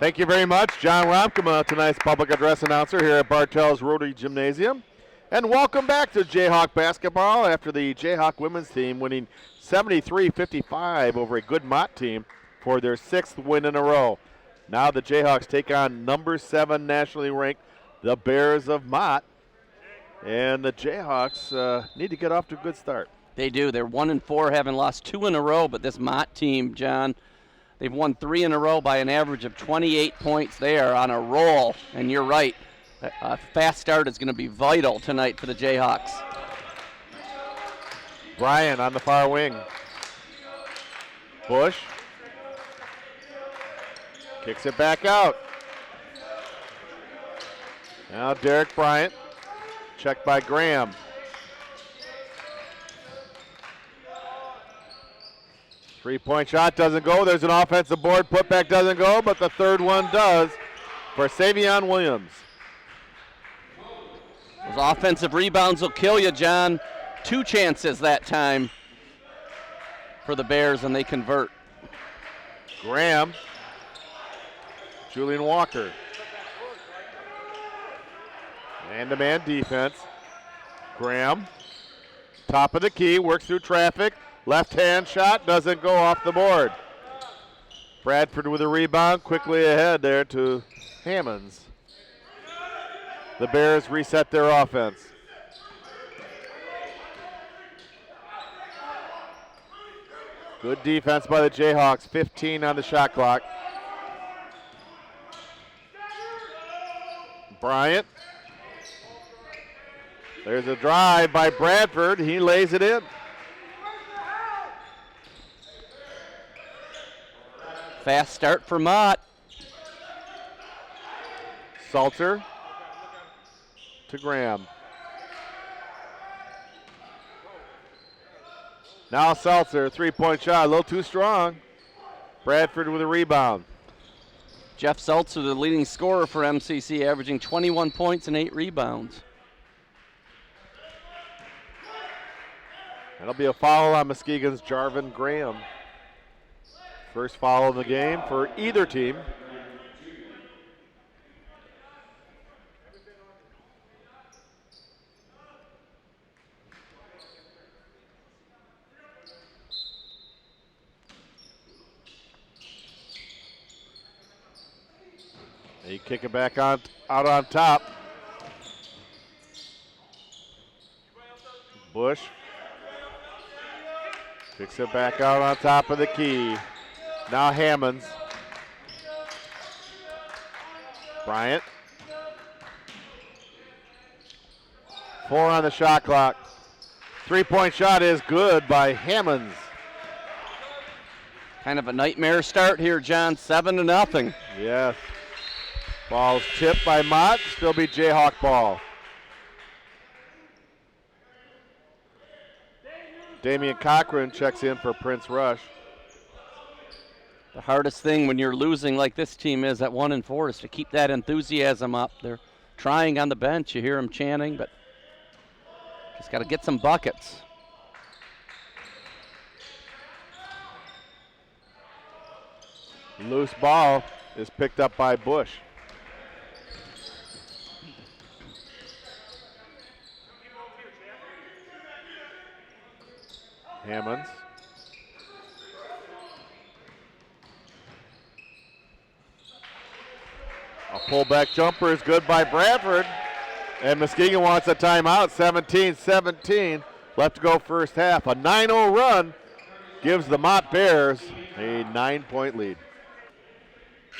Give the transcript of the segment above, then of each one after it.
Thank you very much, John Romkema, tonight's public address announcer here at Bartell's Rotary Gymnasium. And welcome back to Jayhawk basketball after the Jayhawk women's team winning 73-55 over a good Mott team for their 6th win in a row. Now the Jayhawks take on number 7 nationally ranked, the Bears of Mott. And the Jayhawks need to get off to a good start. They do. They're 1-4, having lost 2 in a row, but this Mott team, John, they've won 3 in a row by an average of 28 points. They are on a roll, and you're right. A fast start is going to be vital tonight for the Jayhawks. Bryant on the far wing. Bush kicks it back out. Now Derek Bryant, checked by Graham. Three-point shot doesn't go. There's an offensive board. Putback doesn't go, but the third one does for Savion Williams. Those offensive rebounds will kill you, John. 2 chances that time for the Bears, and they convert. Graham. Julian Walker. Man-to-man defense. Graham. Top of the key, works through traffic. Left-hand shot doesn't go off the board. Bradford with a rebound, quickly ahead there to Hammonds. The Bears reset their offense. Good defense by the Jayhawks, 15 on the shot clock. Bryant. There's a drive by Bradford. He lays it in. Fast start for Mott. Salter to Graham. Now Salter, 3-point shot, a little too strong. Bradford with a rebound. Jeff Seltzer, the leading scorer for MCC, averaging 21 points and 8 rebounds. That'll be a foul on Muskegon's Jarvin Graham. First foul in the game for either team. They kick it back out on top. Bush kicks it back out on top of the key. Now Hammonds. Bryant. 4 on the shot clock. 3-point shot is good by Hammonds. Kind of a nightmare start here, John. 7-0. Yes. Ball's tipped by Mott. Still be Jayhawk ball. Damian Cochran checks in for Prince Rush. The hardest thing when you're losing like this team is at 1-4 is to keep that enthusiasm up. They're trying on the bench. You hear them chanting, but just got to get some buckets. Loose ball is picked up by Bush. Hammonds. A pullback jumper is good by Bradford. And Muskegon wants a timeout. 17-17 left to go first half. A 9-0 run gives the Mott Bears a 9-point lead.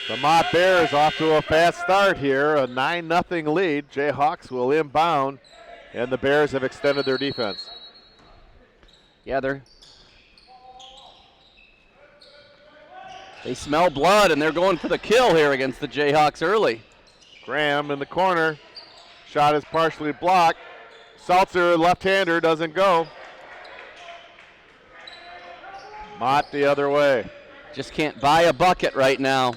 The Mott Bears off to a fast start here. A 9-0 lead. Jayhawks will inbound. And the Bears have extended their defense. Yeah, they smell blood, and they're going for the kill here against the Jayhawks early. Graham in the corner. Shot is partially blocked. Saltzer, left-hander, doesn't go. Mott the other way. Just can't buy a bucket right now.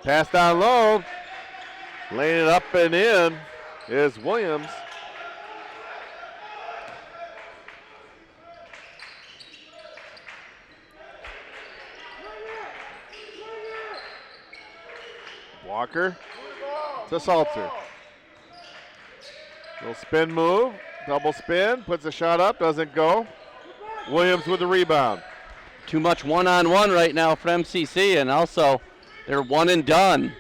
Pass down low. Laying it up and in is Williams. Walker to Salter. Little spin move, double spin, puts a shot up, doesn't go. Williams with the rebound. Too much one-on-one right now for MCC, and also they're one and done.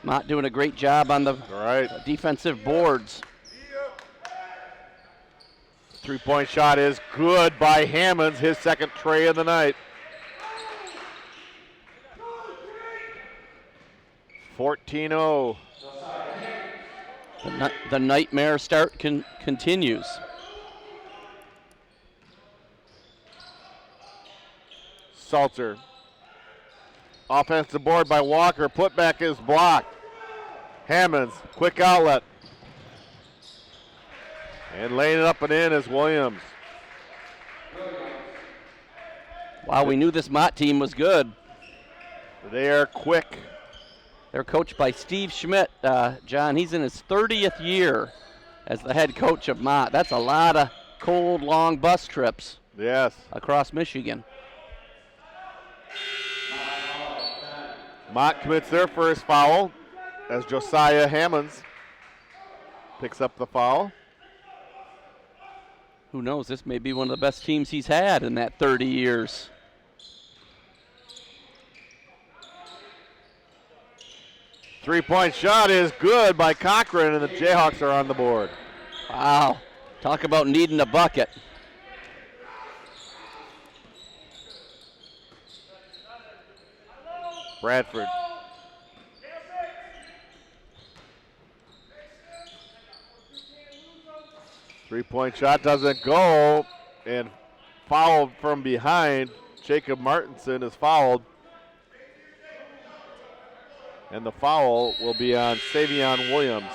Mott doing a great job on the defensive boards. Three-point shot is good by Hammonds, his second tray of the night. 14-0. The nightmare start continues. Salter. Offensive board by Walker. Putback is blocked. Hammonds, quick outlet. And laying it up and in is Williams. Wow, we knew this Mott team was good. They are quick. They're coached by Steve Schmidt. John, he's in his 30th year as the head coach of Mott. That's a lot of cold, long bus trips. Yes. Across Michigan. Mott commits their first foul as Josiah Hammonds picks up the foul. Who knows, this may be one of the best teams he's had in that 30 years. Three-point shot is good by Cochran, and the Jayhawks are on the board. Wow, talk about needing a bucket. Bradford. Three-point shot doesn't go, and fouled from behind. Jacob Martinson is fouled. And the foul will be on Savion Williams.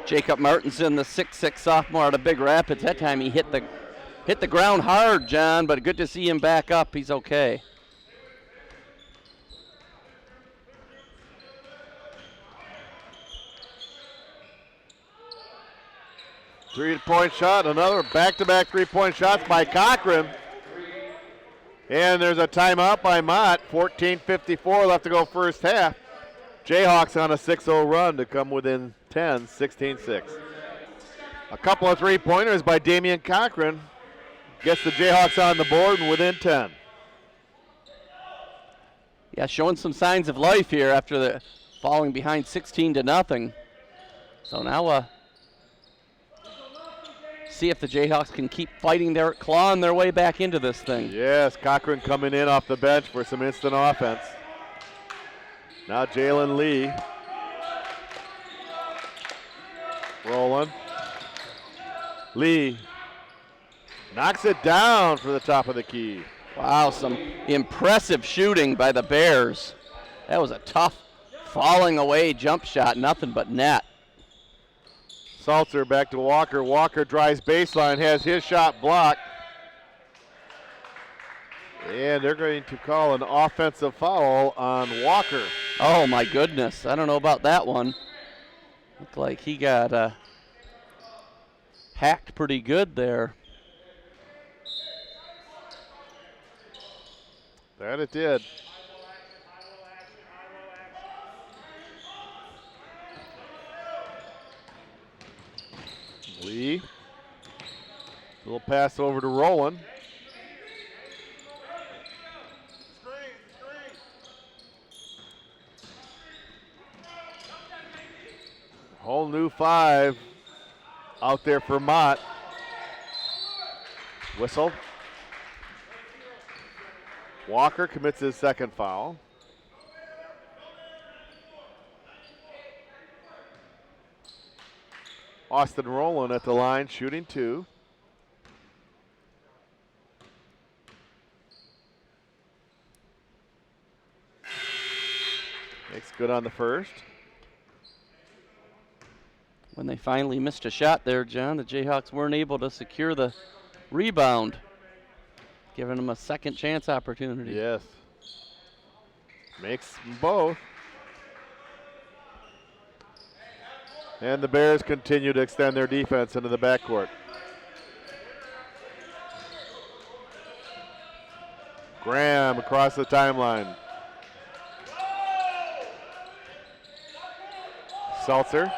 Jacob Martinson, the 6'6" sophomore out of Big Rapids. That time he hit the ground hard, John, but good to see him back up. He's okay. Three-point shot, another back-to-back three-point shots by Cochran. And there's a timeout by Mott. 14:54 left to go first half. Jayhawks on a 6-0 run to come within 10, 16-6. A couple of three-pointers by Damian Cochran gets the Jayhawks on the board and within 10. Yeah, showing some signs of life here after the falling behind 16-0. So now see if the Jayhawks can keep clawing their way back into this thing. Yes, Cochran coming in off the bench for some instant offense. Now Jalen Lee. Rolling. Lee knocks it down for the top of the key. Wow, some impressive shooting by the Bears. That was a tough falling away jump shot, nothing but net. Salter back to Walker. Walker drives baseline, has his shot blocked. And they're going to call an offensive foul on Walker. Oh my goodness, I don't know about that one. Looked like he got hacked pretty good there. That it did. Lee. Little pass over to Rowland. Whole new 5 out there for Mott. Whistle. Walker commits his second foul. Austin Rowland at the line, shooting 2. Makes good on the first. When they finally missed a shot there, John, the Jayhawks weren't able to secure the rebound, giving them a second chance opportunity. Yes. Makes them both. And the Bears continue to extend their defense into the backcourt. Graham across the timeline. Seltzer.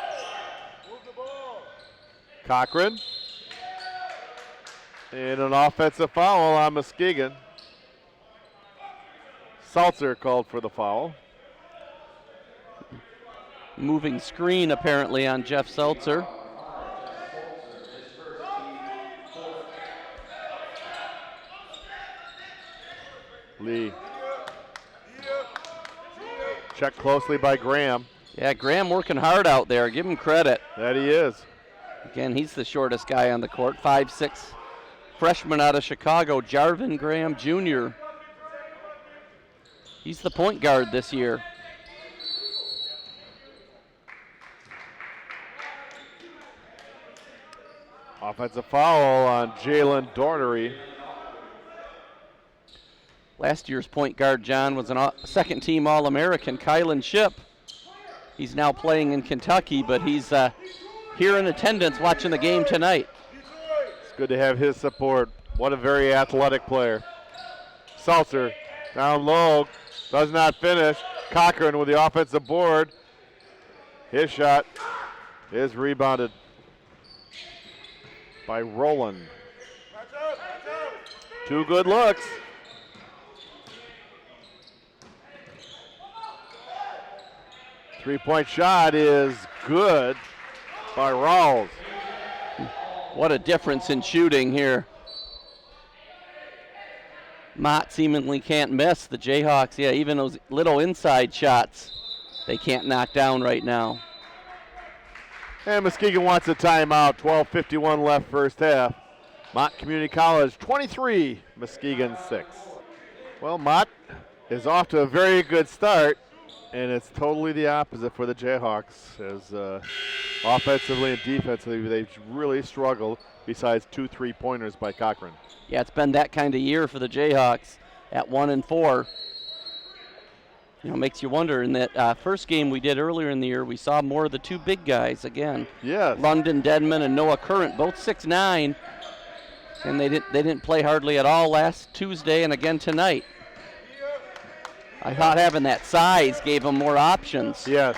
Cochran. And an offensive foul on Muskegon. Seltzer called for the foul. Moving screen apparently on Jeff Seltzer. Lee. Checked closely by Graham. Yeah, Graham working hard out there. Give him credit. That he is. Again, he's the shortest guy on the court. 5'6", freshman out of Chicago, Jarvin Graham Jr. He's the point guard this year. Offensive foul on Jalen Dornery. Last year's point guard, John, was a second-team All-American, Kylan Shipp. He's now playing in Kentucky, but he's here in attendance watching the game tonight. It's good to have his support. What a very athletic player. Seltzer down low, does not finish. Cochran with the offensive board. His shot is rebounded by Rowland. Two good looks. Three-point shot is good by Rawls. What a difference in shooting here. Mott seemingly can't miss. The Jayhawks, yeah, even those little inside shots, they can't knock down right now. And Muskegon wants a timeout. 12:51 left first half. Mott Community College 23, Muskegon 6. Well, Mott is off to a very good start, and it's totally the opposite for the Jayhawks. As offensively and defensively, they've really struggled, besides 2 3-pointers by Cochran. Yeah, it's been that kind of year for the Jayhawks at 1-4. You know, makes you wonder. In that first game we did earlier in the year, we saw more of the two big guys again. Yes. London Dedman and Noah Current, both 6'9", and they didn't play hardly at all last Tuesday and again tonight. I thought having that size gave them more options. Yes.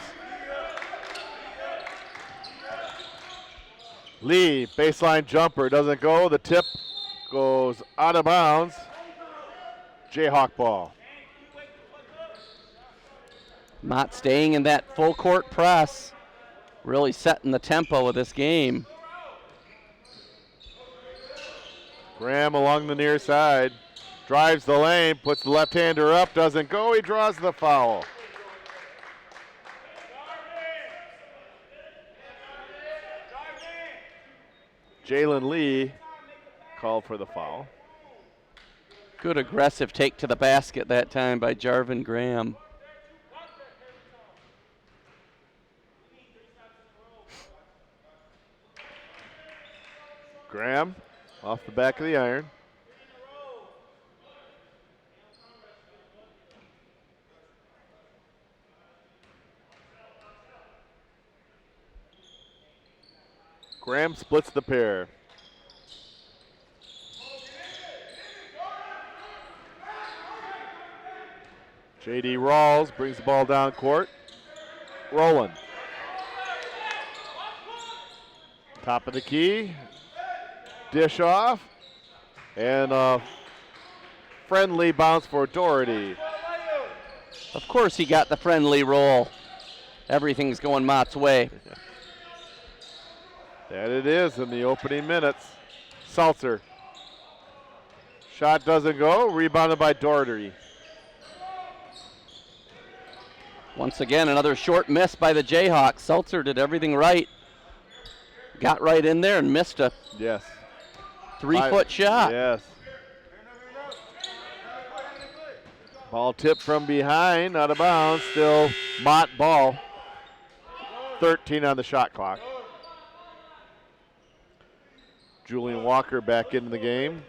Lee, baseline jumper, doesn't go. The tip goes out of bounds. Jayhawk ball. Mott staying in that full court press, really setting the tempo of this game. Graham along the near side, drives the lane, puts the left-hander up, doesn't go, he draws the foul. Jalen Lee called for the foul. Good aggressive take to the basket that time by Jarvin Graham. Graham off the back of the iron. Graham splits the pair. J.D. Rawls brings the ball down court. Rowland. Top of the key. Dish off. And a friendly bounce for Doherty. Of course he got the friendly roll. Everything's going Mott's way. That it is in the opening minutes. Seltzer. Shot doesn't go. Rebounded by Doherty. Once again, another short miss by the Jayhawks. Seltzer did everything right. Got right in there and missed a Yes. 3-foot shot. Yes. Ball tipped from behind, out of bounds. Still Mott ball. 13 on the shot clock. Julian Walker back into the game.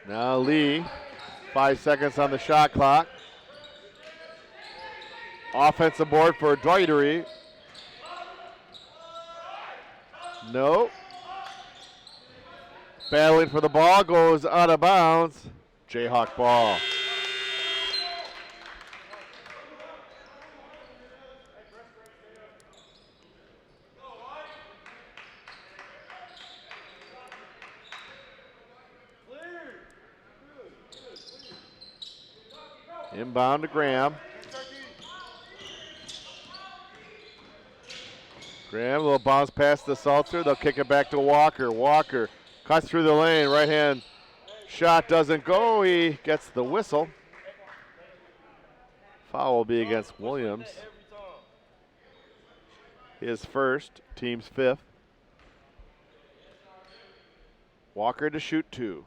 Now Lee 5 seconds on the shot clock. Offensive board for Dornery. No. Battling for the ball, goes out of bounds. Jayhawk ball. Inbound to Graham. Graham, a little bounce pass to Salter. They'll kick it back to Walker. Walker cuts through the lane. Right hand shot doesn't go. He gets the whistle. Foul will be against Williams. His first, team's 5th. Walker to shoot 2.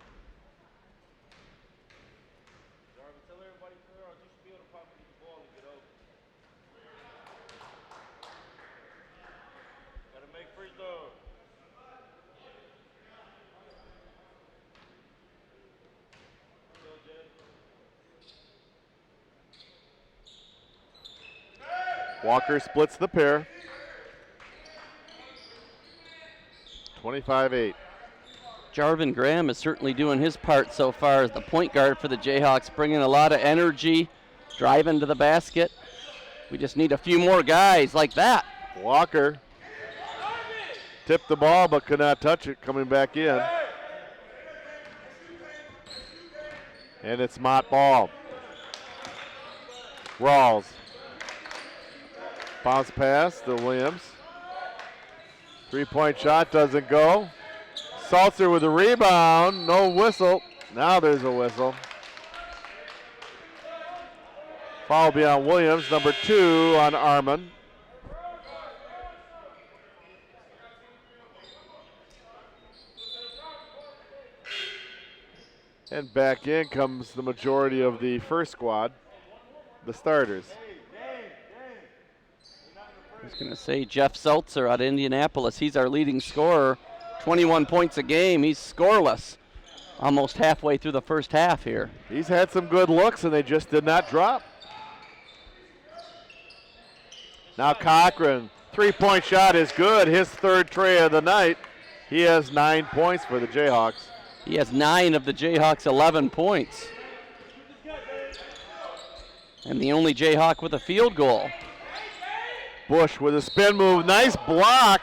Walker splits the pair. 25-8. Jarvin Graham is certainly doing his part so far as the point guard for the Jayhawks, bringing a lot of energy, driving to the basket. We just need a few more guys like that. Walker tipped the ball but could not touch it, coming back in. And it's Mott ball. Rawls. Bounce pass to Williams. 3-point shot doesn't go. Salter with a rebound. No whistle. Now there's a whistle. Foul will be on Williams. Number 2 on Armand. And back in comes the majority of the first squad, the starters. I was going to say Jeff Seltzer out of Indianapolis. He's our leading scorer. 21 points a game. He's scoreless almost halfway through the first half here. He's had some good looks, and they just did not drop. Now Cochran, 3-point shot is good. His 3rd tray of the night. He has 9 points for the Jayhawks. He has 9 of the Jayhawks' 11 points. And the only Jayhawk with a field goal. Bush with a spin move. Nice block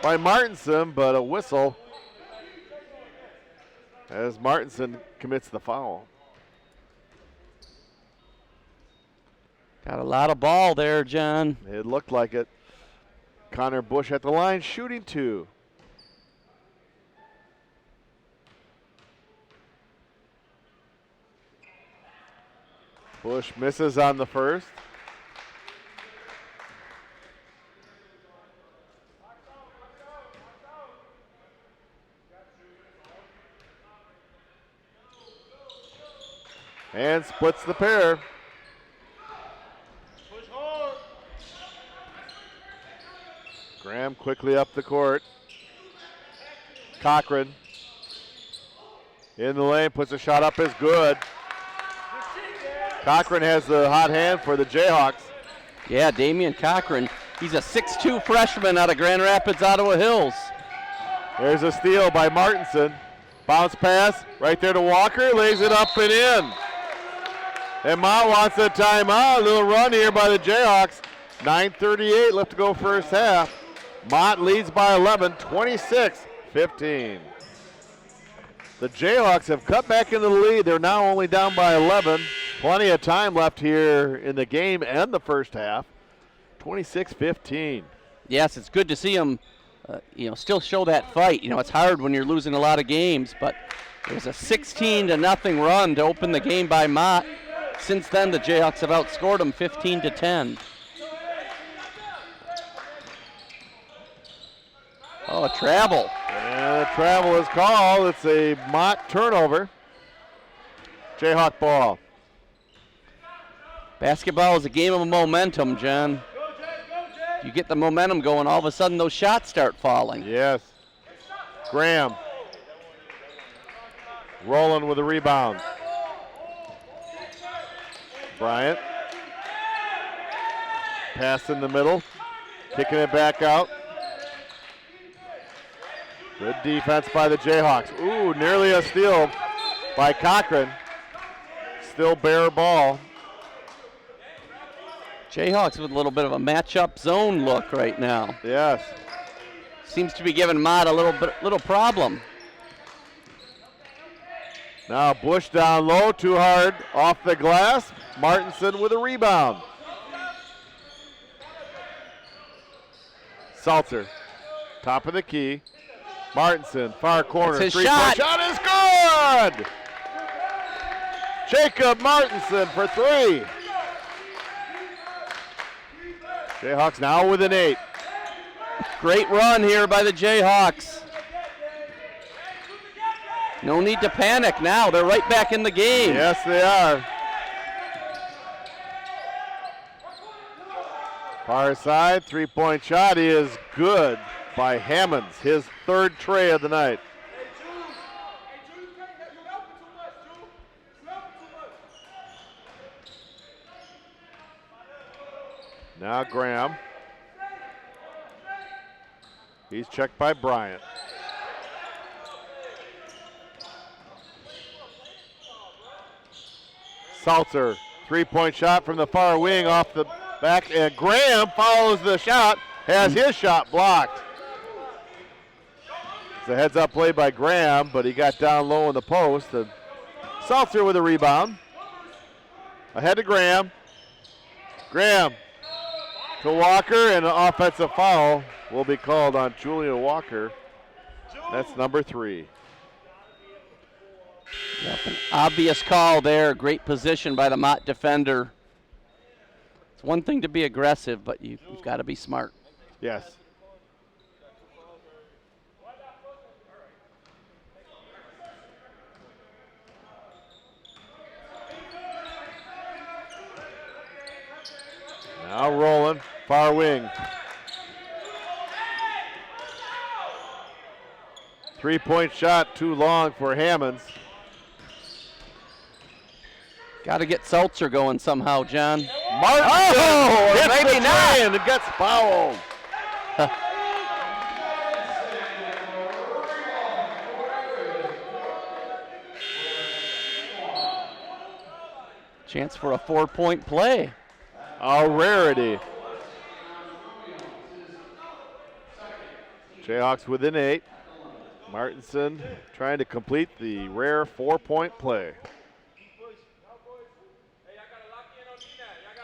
by Martinson, but a whistle as Martinson commits the foul. Got a lot of ball there, John. It looked like it. Connor Bush at the line, shooting 2. Bush misses on the first. And splits the pair. Graham quickly up the court. Cochran in the lane, puts a shot up, is good. Cochran has the hot hand for the Jayhawks. Yeah, Damian Cochran. He's a 6'2 freshman out of Grand Rapids, Ottawa Hills. There's a steal by Martinson. Bounce pass right there to Walker, lays it up and in. And Mott wants a timeout. A little run here by the Jayhawks. 9:38 left to go first half. Mott leads by 11, 26-15. The Jayhawks have cut back into the lead. They're now only down by 11. Plenty of time left here in the game and the first half. 26-15. Yes, it's good to see them, still show that fight. It's hard when you're losing a lot of games, but it was a 16-0 run to open the game by Mott. Since then, the Jayhawks have outscored them 15-10. Oh, a travel. And a travel is called. It's a Mott turnover. Jayhawk ball. Basketball is a game of momentum, John. You get the momentum going, all of a sudden those shots start falling. Yes. Graham. Rolling with a rebound. Bryant. Pass in the middle. Kicking it back out. Good defense by the Jayhawks. Ooh, nearly a steal by Cochran. Still bare ball. Jayhawks with a little bit of a matchup zone look right now. Yes. Seems to be giving Mott a little problem. Now Bush down low, too hard, off the glass. Martinson with a rebound. Salter, top of the key. Martinson, far corner. That's his shot. Shot is good! Jacob Martinson for 3. Jayhawks now with an 8. Great run here by the Jayhawks. No need to panic now. They're right back in the game. Yes, they are. Far side, 3-point shot is good by Hammonds, his 3rd tray of the night. Now Graham. He's checked by Bryant. Salter, 3-point shot from the far wing off the back, and Graham follows the shot, has his shot blocked. It's a heads-up play by Graham, but he got down low in the post. And Salter with a rebound. Ahead to Graham. Graham to Walker, and an offensive foul will be called on Julian Walker. That's number 3. Yep, an obvious call there. Great position by the Mott defender. It's one thing to be aggressive, but you've got to be smart. Yes. Now rolling, far wing. 3-point shot, too long for Hammonds. Got to get Seltzer going somehow, John. Martin hits maybe the not. tray and it gets fouled. Chance for a 4-point play. A rarity. Jayhawks within 8. Martinson trying to complete the rare 4-point play.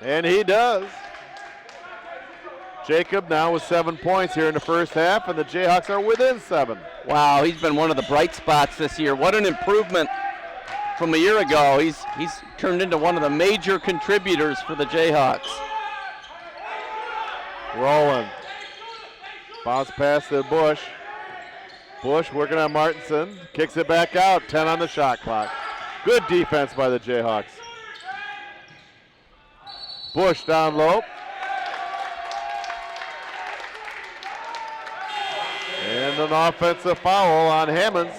And he does. Jacob now with 7 points here in the first half, and the Jayhawks are within 7. Wow, he's been one of the bright spots this year. What an improvement from a year ago. He's turned into one of the major contributors for the Jayhawks. Rolling. Bounce pass to Bush. Bush working on Martinson. Kicks it back out. 10 on the shot clock. Good defense by the Jayhawks. Bush down low. And an offensive foul on Hammonds.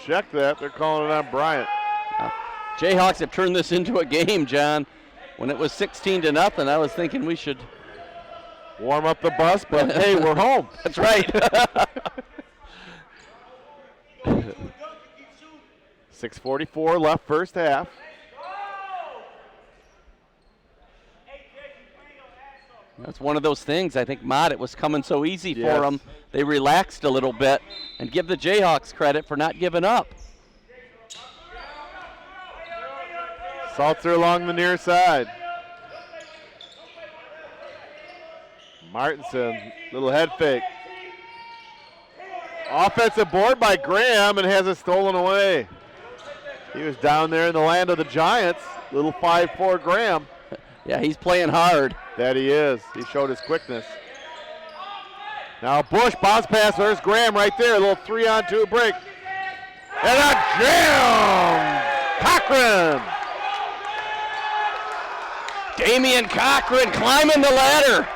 Check that. They're calling it on Bryant. Jayhawks have turned this into a game, John. When it was 16-0, I was thinking we should warm up the bus, but hey, we're home. That's right. 6:44 left first half. That's one of those things. I think Mott, it was coming so easy Yes. for them. They relaxed a little bit, and give the Jayhawks credit for not giving up. Salter along the near side. Martinson, little head fake. Offensive board by Graham, and has it stolen away. He was down there in the land of the Giants. Little 5'4" Graham. Yeah, he's playing hard. That he is. He showed his quickness. Now Bush, bounce pass. There's Graham right there. A little 3-on-2 break. And a jam! Cochran! Damian Cochran climbing the ladder.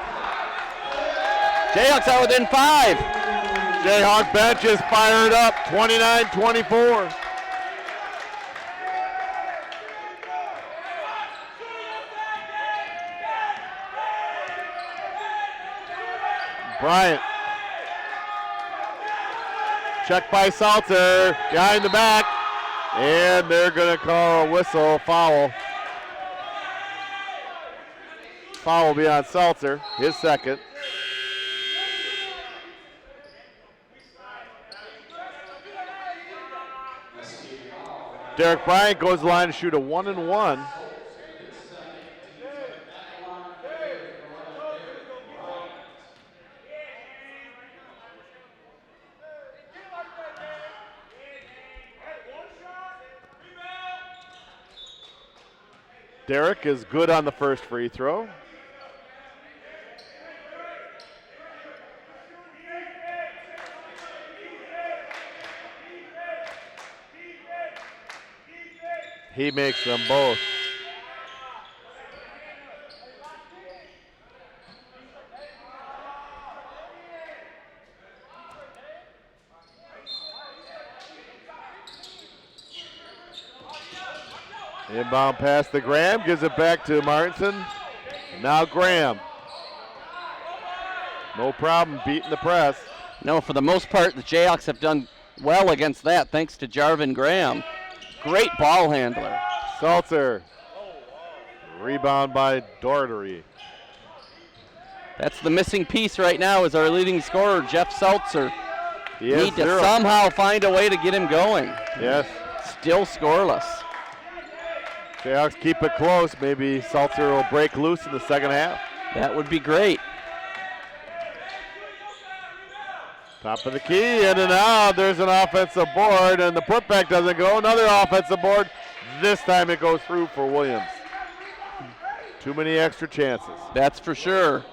Jayhawks are within 5. Jayhawk bench is fired up, 29-24. Bryant. Check by Salter, behind the back, and they're going to call a whistle, foul. Foul will be on Salter, his second. Derek Bryant goes to the line to shoot a 1-and-1. Derek is good on the first free throw. He makes them both. Inbound pass to Graham, gives it back to Martinson. Now Graham. No problem beating the press. No, for the most part, the Jayhawks have done well against that, thanks to Jarvin Graham. Great ball handler. Salter. Rebound by Dornery. That's the missing piece right now is our leading scorer, Jeff Seltzer. Need to somehow find a way to get him going. Yes. Still scoreless. Jayhawks keep it close. Maybe Seltzer will break loose in the second half. That would be great. Top of the key, in and out. There's an offensive board, and the putback doesn't go. Another offensive board. This time it goes through for Williams. Too many extra chances. That's for sure.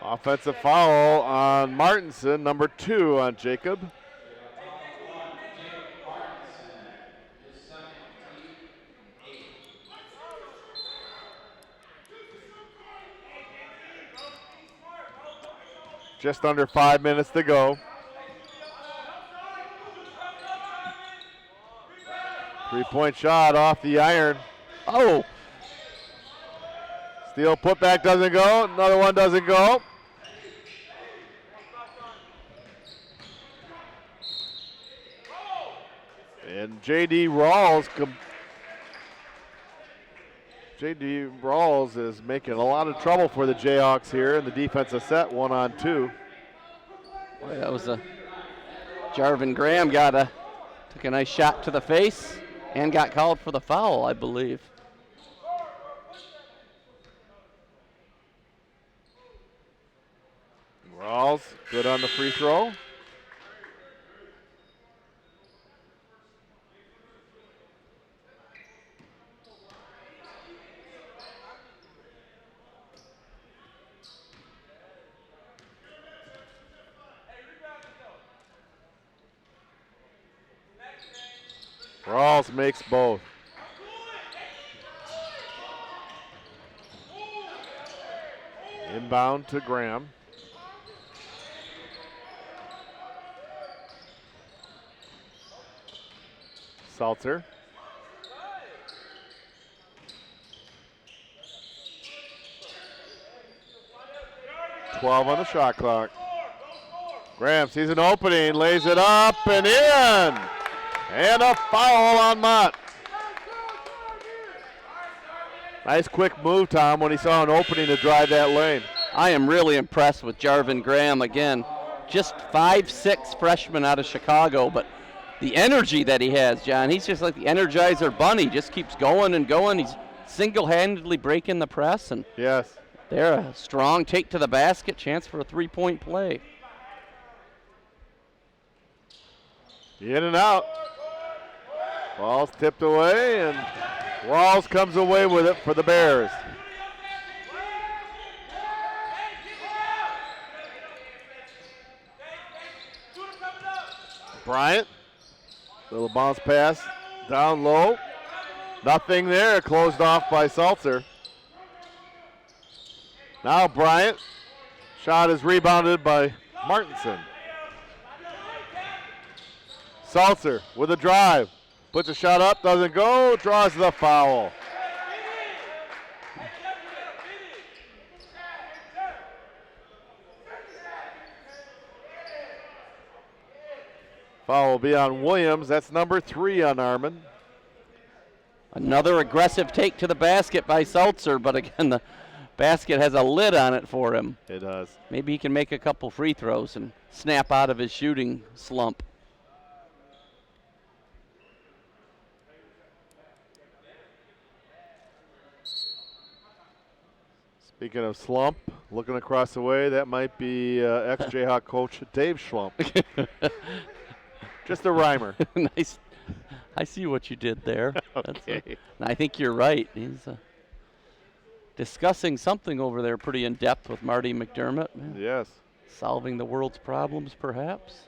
Offensive foul on Martinson, number 2 on Jacob. Just under 5 minutes to go. Three-point shot off the iron. Oh. Steal putback doesn't go. Another one doesn't go. And J.D. Rawls is making a lot of trouble for the Jayhawks here in the defensive set, 1-on-2. Boy, that was Jarvin Graham took a nice shot to the face and got called for the foul, I believe. Rawls good on the free throw. Rawls makes both. Inbound to Graham. Salter. .12 on the shot clock. Graham sees an opening, lays it up and in. And a foul on Mott. Nice quick move, Tom, when he saw an opening to drive that lane. I am really impressed with Jarvin Graham again. Just 5'6" freshman out of Chicago, but the energy that he has, John, he's just like the Energizer Bunny, just keeps going and going. He's single-handedly breaking the press, and yes, they're a strong take to the basket, chance for a three-point play. In and out. Ball's tipped away, and Rawls comes away with it for the Bears. Bryant, little bounce pass down low. Nothing there, closed off by Salter. Now Bryant. Shot is rebounded by Martinson. Salzer with a drive. Puts a shot up, doesn't go, draws the foul. Foul will be on Williams. That's number 3 on Armin. Another aggressive take to the basket by Salzer, but again, the basket has a lid on it for him. It does. Maybe he can make a couple free throws and snap out of his shooting slump. Speaking of slump, looking across the way, that might be ex-Jayhawk coach Dave Schlump. Just a rhymer. Nice. I see what you did there. Okay. I think you're right. He's discussing something over there pretty in depth with Marty McDermott. Yes. Solving the world's problems, perhaps.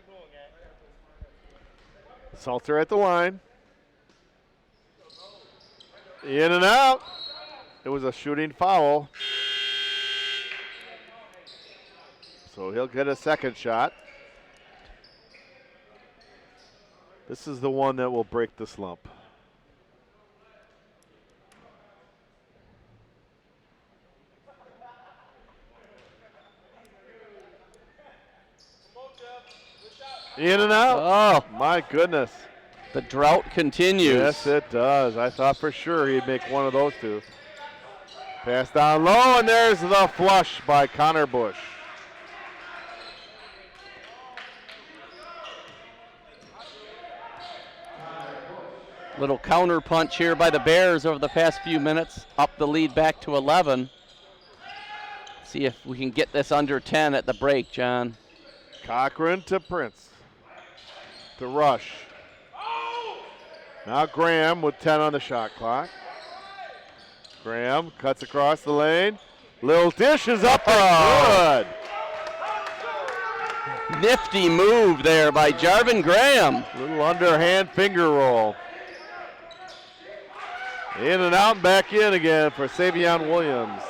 Salter at the line. In and out. It was a shooting foul. So he'll get a second shot. This is the one that will break the slump. In and out. Oh, My goodness. the drought continues. Yes, it does. I thought for sure he'd make one of those two. Pass down low, and there's the flush by Connor Bush. Little counter punch here by the Bears over the past few minutes. Up the lead back to 11. See if we can get this under 10 at the break, John. Cochran to Prince. To Rush. Now Graham with 10 on the shot clock. Graham cuts across the lane. Little dish is up and good. Nifty move there by Jarvin Graham. Little underhand finger roll. In and out and back in again for Savion Williams.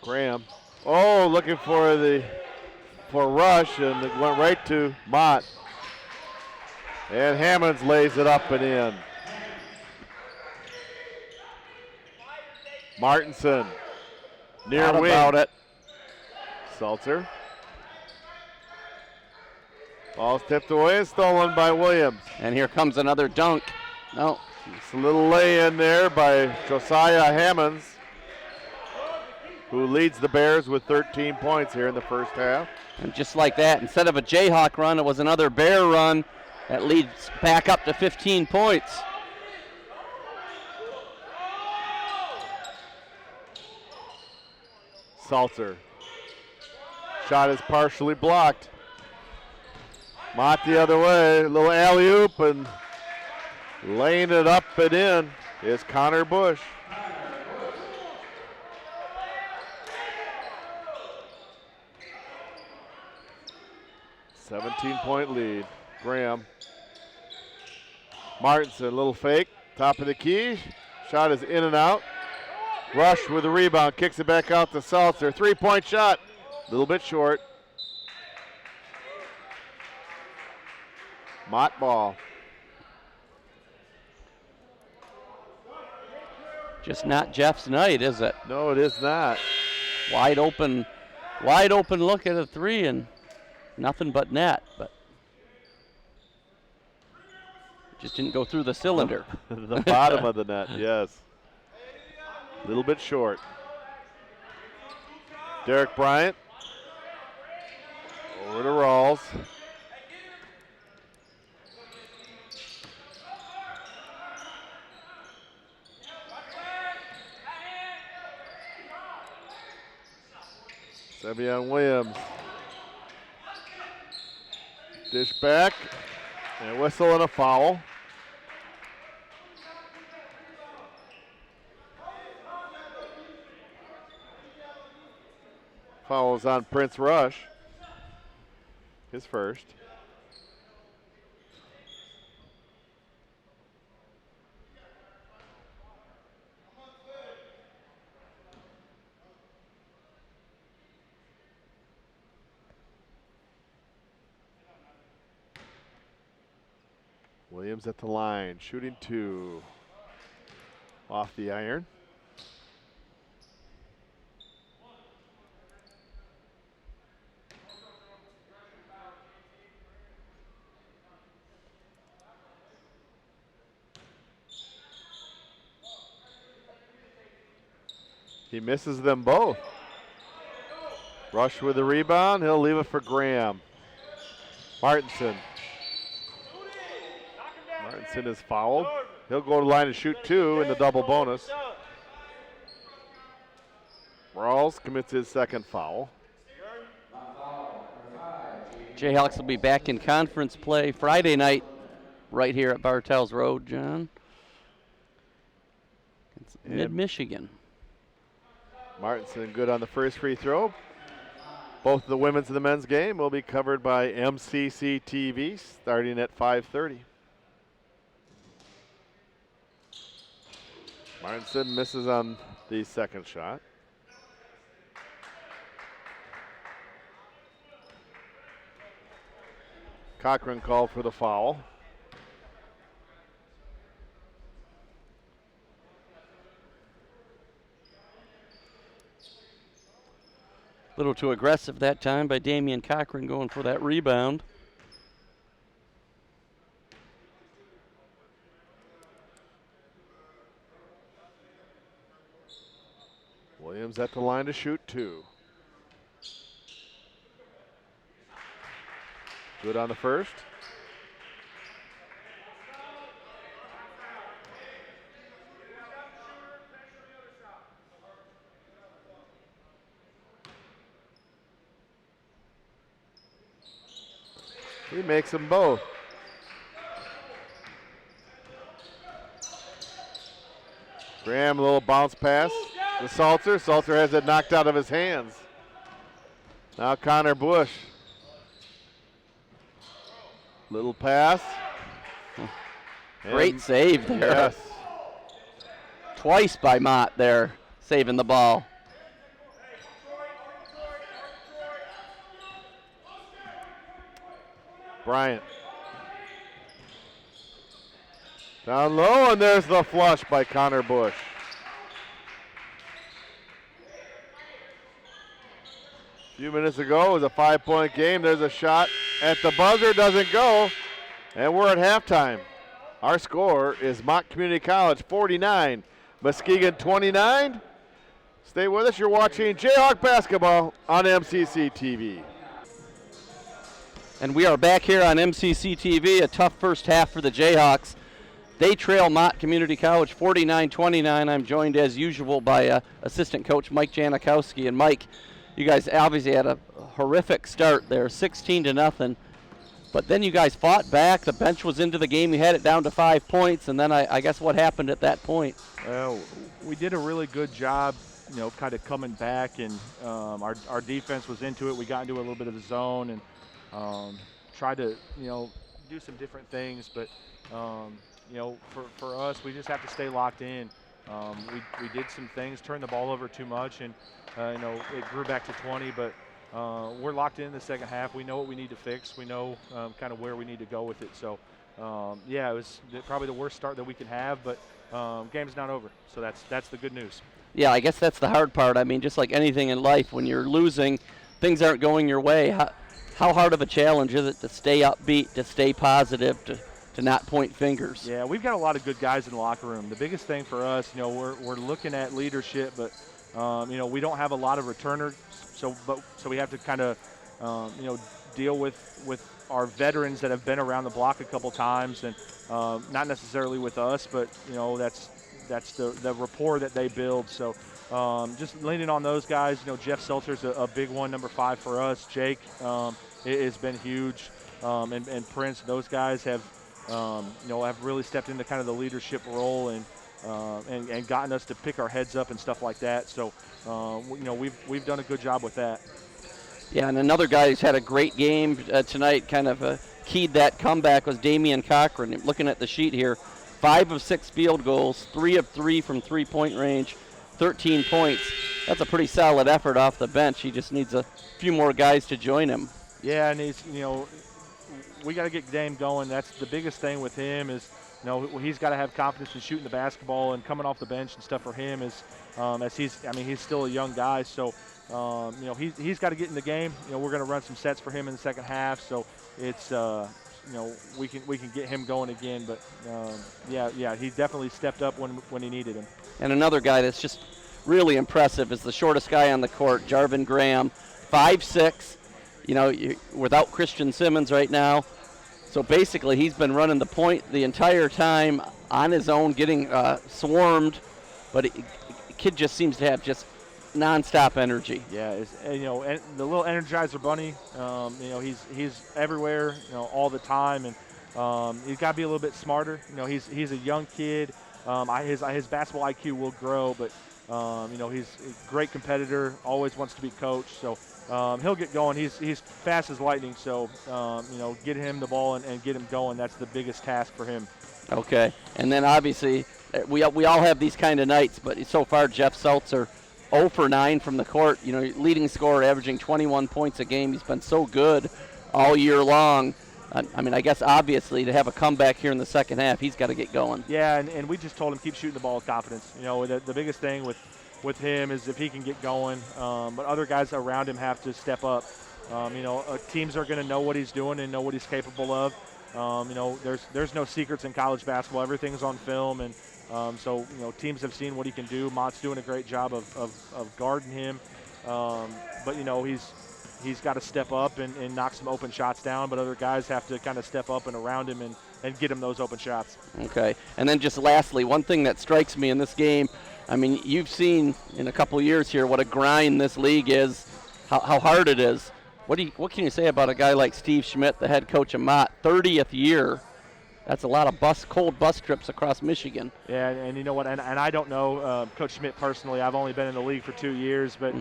Graham. Oh, looking for Rush, and it went right to Mott. And Hammonds lays it up and in. Martinson. Near Not wing. about it. Salter. Ball's tipped away and stolen by Williams. And here comes another dunk. No. It's a little lay in there by Josiah Hammonds, who leads the Bears with 13 points here in the first half. And just like that, instead of a Jayhawk run, it was another Bear run that leads back up to 15 points. Salter. Shot is partially blocked. Mott the other way, a little alley-oop, and laying it up and in is Connor Bush. "17-point lead. Graham. Martinson, little fake, top of the key. Shot is in and out. Rush with the rebound, kicks it back out to Salter. 3-point shot, a little bit short. Mott ball. Just not Jeff's night, is it? No, it is not. Wide open look at a three and nothing but net, but just didn't go through the cylinder. The bottom of the net, yes. A little bit short. Derek Bryant. Over to Rawls. Savion Williams. Dish back. And a whistle and a foul. Foul is on Prince Rush. His first. Williams at the line, shooting 2. Off the iron. He misses them both. Rush with the rebound. He'll leave it for Graham. Martinson. Martinson is fouled. He'll go to the line and shoot 2 in the double bonus. Rawls commits his second foul. Jayhawks will be back in conference play Friday night right here at Bartels Road, John. It's Mid-Michigan. Martinson good on the first free throw. Both the women's and the men's game will be covered by MCC TV starting at 5:30. Martinson misses on the second shot. Cochran called for the foul. A little too aggressive that time by Damian Cochran going for that rebound. Williams at the line to shoot 2. Good on the first. He makes them both. Graham, a little bounce pass to Salter. Salter has it knocked out of his hands. Now Connor Bush. Little pass. Great save there. Yes. Twice by Mott there, saving the ball. Bryant. Down low, and there's the flush by Connor Bush. A few minutes ago, it was a 5-point game. There's a shot at the buzzer, doesn't go, and we're at halftime. Our score is Mott Community College 49, Muskegon 29. Stay with us. You're watching Jayhawk basketball on MCC TV. And we are back here on MCC TV. A tough first half for the Jayhawks. They trail Mott Community College 49-29. I'm joined as usual by assistant coach Mike Janikowski. And Mike, you guys obviously had a horrific start there, 16-0. But then you guys fought back. The bench was into the game. You had it down to 5 points. And then I guess what happened at that point? Well, we did a really good job, kind of coming back. And our defense was into it. We got into a little bit of a zone and tried to, do some different things. But, for us, we just have to stay locked in. We did some things, turned the ball over too much, and, it grew back to 20. But we're locked in the second half. We know what we need to fix. We know kind of where we need to go with it. So, it was probably the worst start that we can have, but game's not over. So that's the good news. Yeah, I guess that's the hard part. I mean, just like anything in life, when you're losing, things aren't going your way. How hard of a challenge is it to stay upbeat, to stay positive, to not point fingers? Yeah, we've got a lot of good guys in the locker room. The biggest thing for us, we're looking at leadership, but we don't have a lot of returners, so we have to kind of deal with our veterans that have been around the block a couple times, and not necessarily with us, but that's the rapport that they build. So just leaning on those guys. Jeff Seltzer's a big one, number 5 for us. Jake has been huge, and Prince. Those guys have have really stepped into kind of the leadership role and gotten us to pick our heads up and stuff like that. So we've done a good job with that. Yeah, and another guy who's had a great game tonight, kind of keyed that comeback, was Damian Cochran. Looking at the sheet here, 5 of 6 field goals, 3 of 3 from three-point range, 13 points. That's a pretty solid effort off the bench. He just needs a few more guys to join him. Yeah, and he's we got to get Dame going. That's the biggest thing with him is, you know, he's got to have confidence in shooting the basketball and coming off the bench and stuff for him is, as he's still a young guy. So, you know, he's got to get in the game. You know, we're going to run some sets for him in the second half. So it's, you know, we can get him going again. But, yeah, he definitely stepped up when he needed him. And another guy that's just really impressive is the shortest guy on the court, Jarvin Graham, 5'6", you know, without Christian Simmons right now. So basically he's been running the point the entire time on his own, getting swarmed, but kid just seems to have just nonstop energy. Yeah, you know, the little Energizer Bunny, you know, he's everywhere, you know, all the time, and he's got to be a little bit smarter. You know, he's a young kid. His basketball IQ will grow, but you know, he's a great competitor, always wants to be coached. So he'll get going. He's fast as lightning. So you know, get him the ball and get him going. That's the biggest task for him. Okay, and then obviously we all have these kind of nights, but so far Jeff Seltzer 0 for 9 from the court. You know, leading scorer, averaging 21 points a game. He's been so good all year long. I mean, I guess obviously to have a comeback here in the second half, he's got to get going. Yeah, and we just told him keep shooting the ball with confidence. You know, the biggest thing with him is if he can get going, but other guys around him have to step up. You know, teams are going to know what he's doing and know what he's capable of. You know, there's no secrets in college basketball. Everything's on film, and so you know, teams have seen what he can do. Mott's doing a great job of guarding him, but you know, he's got to step up and knock some open shots down, but other guys have to kind of step up and around him and get him those open shots. Okay, and then just lastly, one thing that strikes me in this game, I mean, you've seen in a couple of years here what a grind this league is, how hard it is. What can you say about a guy like Steve Schmidt, the head coach of Mott, 30th year? That's a lot of cold bus trips across Michigan. Yeah, and you know what? And I don't know Coach Schmidt personally. I've only been in the league for 2 years, but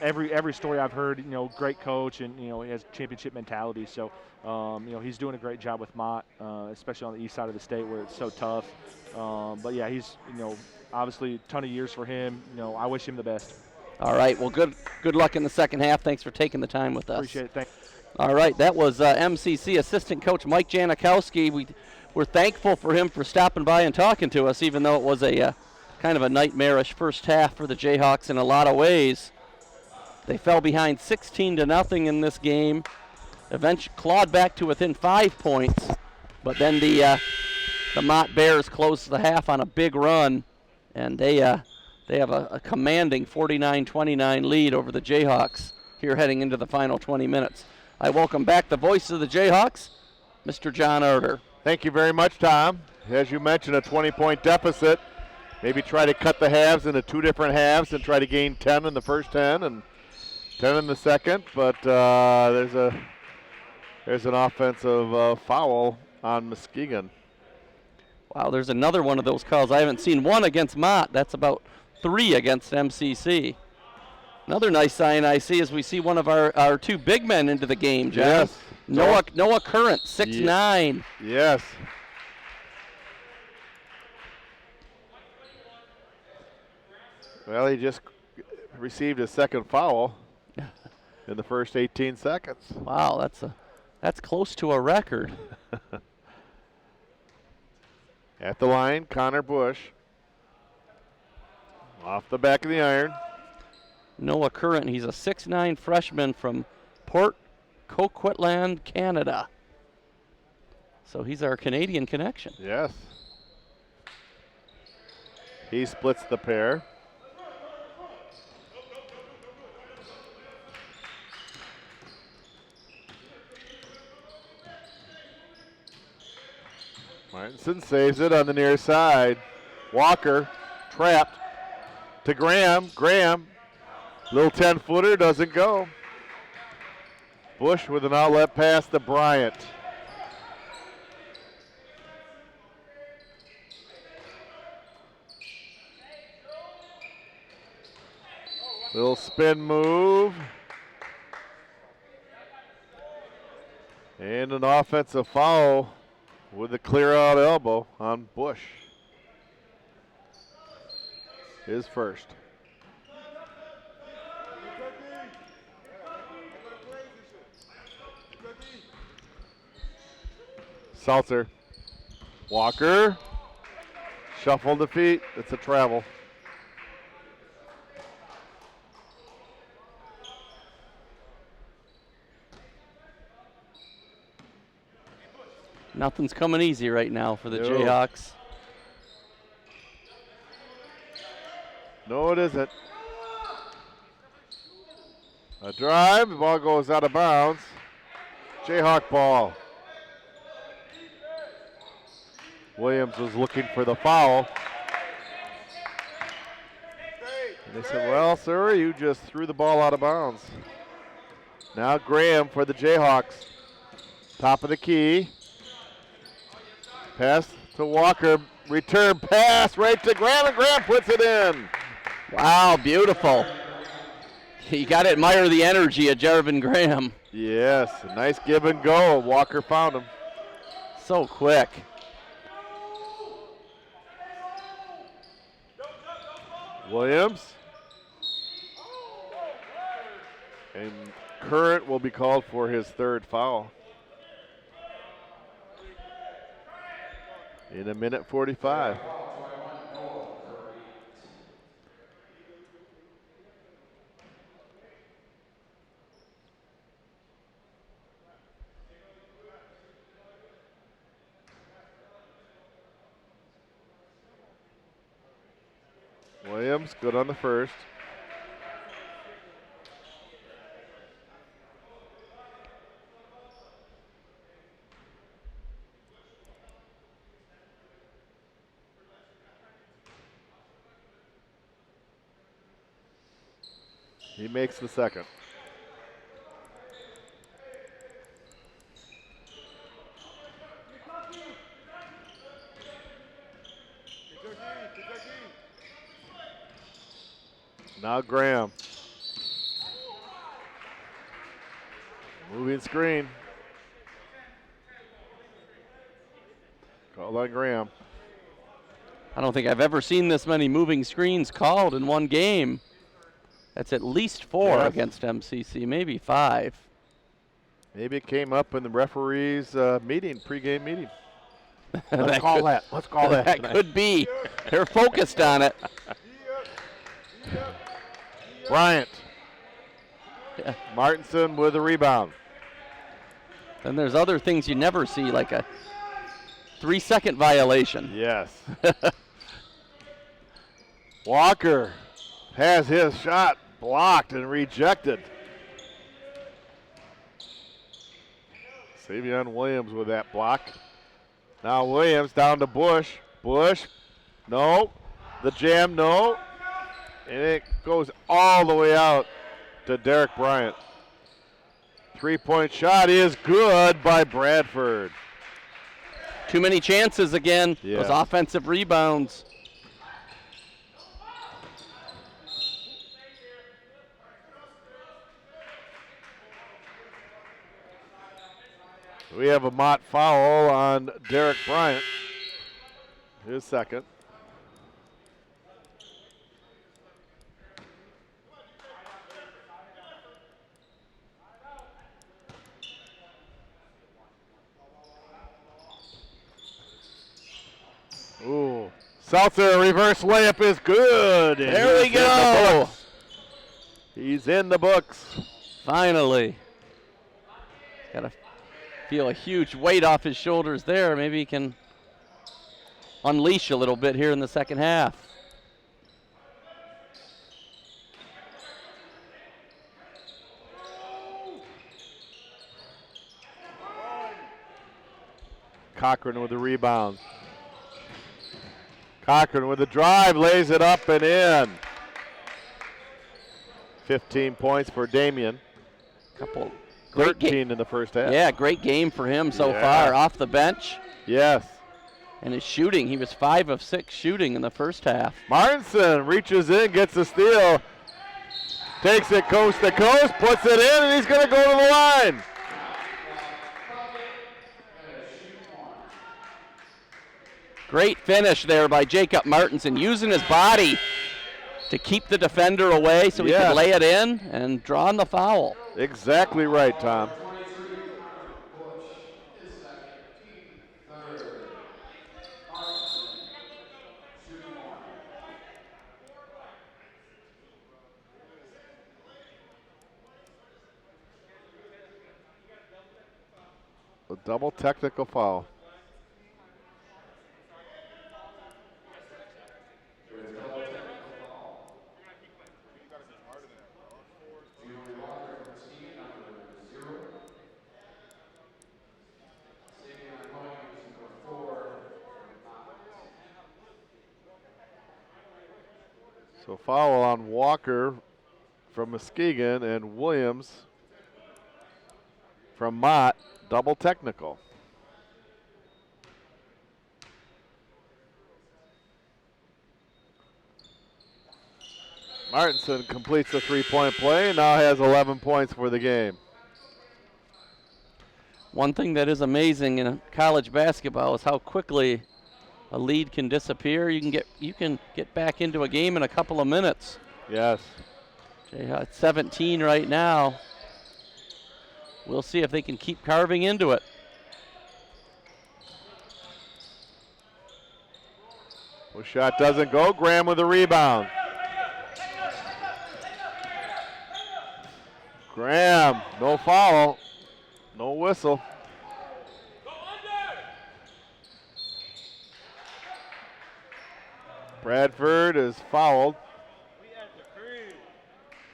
every story I've heard, you know, great coach, and you know, he has championship mentality. So you know, he's doing a great job with Mott, especially on the east side of the state where it's so tough. But yeah, he's, you know, obviously a ton of years for him. You know, I wish him the best. All right. Well, good luck in the second half. Thanks for taking the time with us. Appreciate it. Thanks. All right, that was MCC assistant coach Mike Janikowski. We're thankful for him for stopping by and talking to us, even though it was a kind of a nightmarish first half for the Jayhawks in a lot of ways. They fell behind 16-0 in this game, eventually clawed back to within 5 points, but then the Mott Bears closed the half on a big run, and they have a commanding 49-29 lead over the Jayhawks here heading into the final 20 minutes. I welcome back the voice of the Jayhawks, Mr. John Erder. Thank you very much, Tom. As you mentioned, a 20-point deficit. Maybe try to cut the halves into 2 different halves and try to gain 10 in the first 10 and 10 in the second. But there's an offensive foul on Muskegon. Wow, there's another one of those calls. I haven't seen one against Mott. That's about 3 against MCC. Another nice sign I see is we see one of our 2 big men into the game, John. Yes. Noah Current, 6'9". Yes. Well, he just received his second foul in the first 18 seconds. Wow, that's close to a record. At the line, Connor Bush. Off the back of the iron. Noah Current, he's a 6'9" freshman from Port Coquitlam, Canada. So he's our Canadian connection. Yes. He splits the pair. Martinson saves it on the near side. Walker trapped to Graham. Graham, little 10-footer, doesn't go. Bush with an outlet pass to Bryant. Little spin move. And an offensive foul with a clear out elbow on Bush. His first. Seltzer. Walker. Shuffle the feet. It's a travel. Nothing's coming easy right now for the No. Jayhawks. No, it isn't. A drive. The ball goes out of bounds. Jayhawk ball. Williams was looking for the foul. And they said, well, sir, you just threw the ball out of bounds. Now Graham for the Jayhawks. Top of the key. Pass to Walker. Return pass right to Graham, and Graham puts it in. Wow, beautiful. You got to admire the energy of Jarvin Graham. Yes, a nice give and go. Walker found him. So quick. Williams. And Current will be called for his third foul. In a minute 45. Williams, good on the first. He makes the second. Now Graham. Moving screen. Call on Graham. I don't think I've ever seen this many moving screens called in one game. That's at least 4 Yes. against MCC, maybe 5. Maybe it came up in the referees' meeting, pregame meeting. Let's That call could- that. Let's call that. That could be. They're focused on it. Bryant. Yeah. Martinson with a rebound. Then there's other things you never see, like a 3-second violation. Yes. Walker has his shot blocked and rejected. Savion Williams with that block. Now Williams down to Bush. Bush, no. The jam, no. And it goes all the way out to Derek Bryant. Three-point shot is good by Bradford. Too many chances again. Yeah. Those offensive rebounds. We have a Mott foul on Derek Bryant. His second. Ooh. Seltzer reverse layup is good. And There we he's in the go. books. He's in the books. Finally. Got to feel a huge weight off his shoulders there. Maybe he can unleash a little bit here in the second half. Cochran with the rebound. Cochran with the drive, lays it up and in. 15 points for Damian. Couple great 13 in the first half. Yeah, great game for him so Yeah. far off the bench. Yes. And his shooting, he was 5 of 6 shooting in the first half. Martinson reaches in, gets the steal, takes it coast to coast, puts it in, and he's going to go to the line. Great finish there by Jacob Martinson, using his body to keep the defender away so he Yes. could lay it in and draw on the foul. Exactly right, Tom. Double technical foul. So foul on Walker from Muskegon and Williams from Mott, double technical. Martinson completes the three-point play and now has 11 points for the game. One thing that is amazing in college basketball is how quickly a lead can disappear. You can get back into a game in a couple of minutes. Yes. Jayhawk 17 right now. We'll see if they can keep carving into it. Well, shot doesn't go. Graham with a rebound. Graham, no foul, no whistle. Bradford is fouled.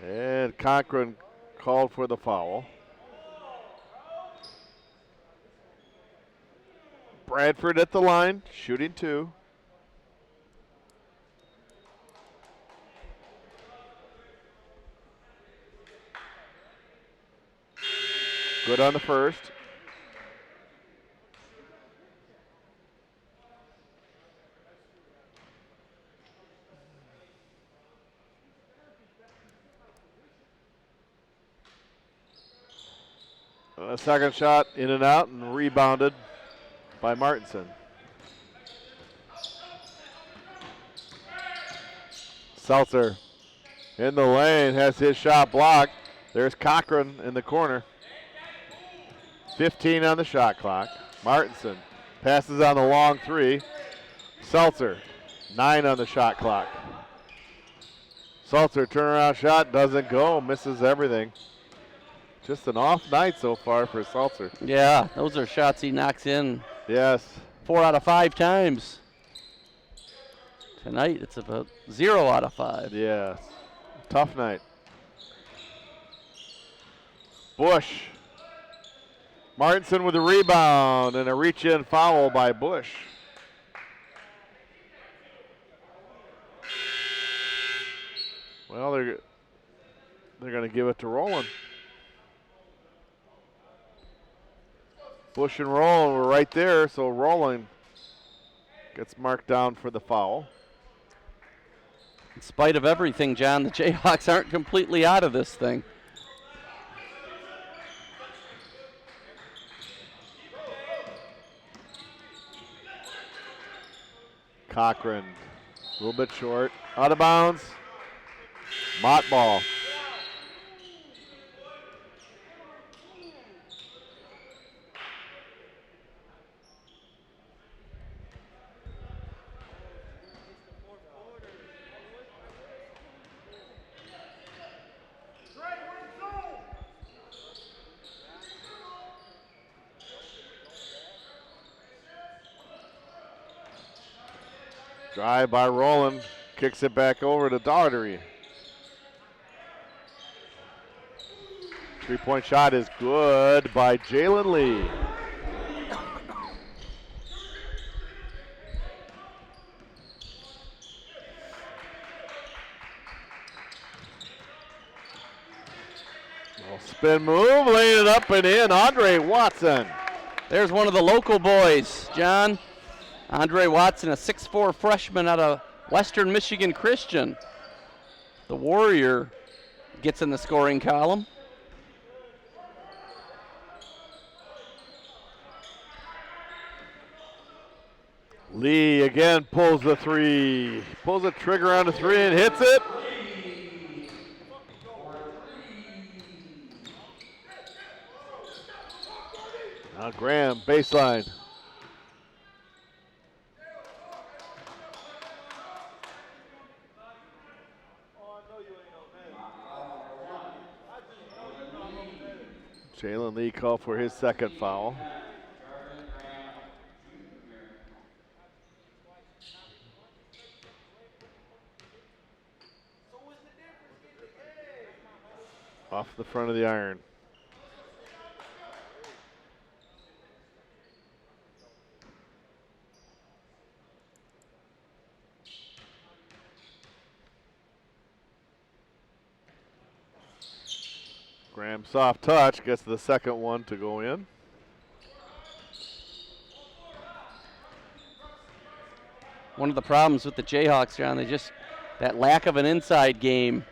And Cochran called for the foul. Bradford at the line, shooting two. Good on the first. A second shot in and out and rebounded by Martinson. Seltzer in the lane has his shot blocked. There's Cochran in the corner. 15 on the shot clock. Martinson passes on the long three. Seltzer, 9 on the shot clock. Seltzer turnaround shot doesn't go, misses everything. Just an off night so far for Seltzer. Yeah, those are shots he knocks in. Yes. 4 out of 5 times. Tonight it's about 0 out of 5. Yes. Tough night. Bush. Martinson with a rebound and a reach-in foul by Bush. Well, they're going to give it to Rowland. Bush and Rowland were right there, so Rowland gets marked down for the foul. In spite of everything, John, the Jayhawks aren't completely out of this thing. Cochran, a little bit short, out of bounds. Mott ball. Drive by Rowland, kicks it back over to Dornery. Three-point shot is good by Jalen Lee. Spin move, laying it up and in, Andre Watson. There's one of the local boys, John. Andre Watson, a 6'4" freshman out of Western Michigan Christian. The Warrior gets in the scoring column. Lee again pulls the three. Pulls the trigger on the three and hits it. Now Graham, baseline. Jalen Lee called for his second foul. Off the front of the iron. Graham soft touch, gets the second one to go in. One of the problems with the Jayhawks, John, that lack of an inside game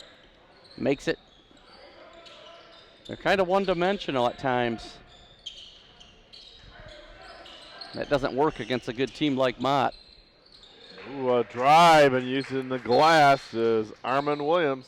makes it, they're kind of one-dimensional at times. That doesn't work against a good team like Mott. Ooh, a drive and using the glass is Armand Williams.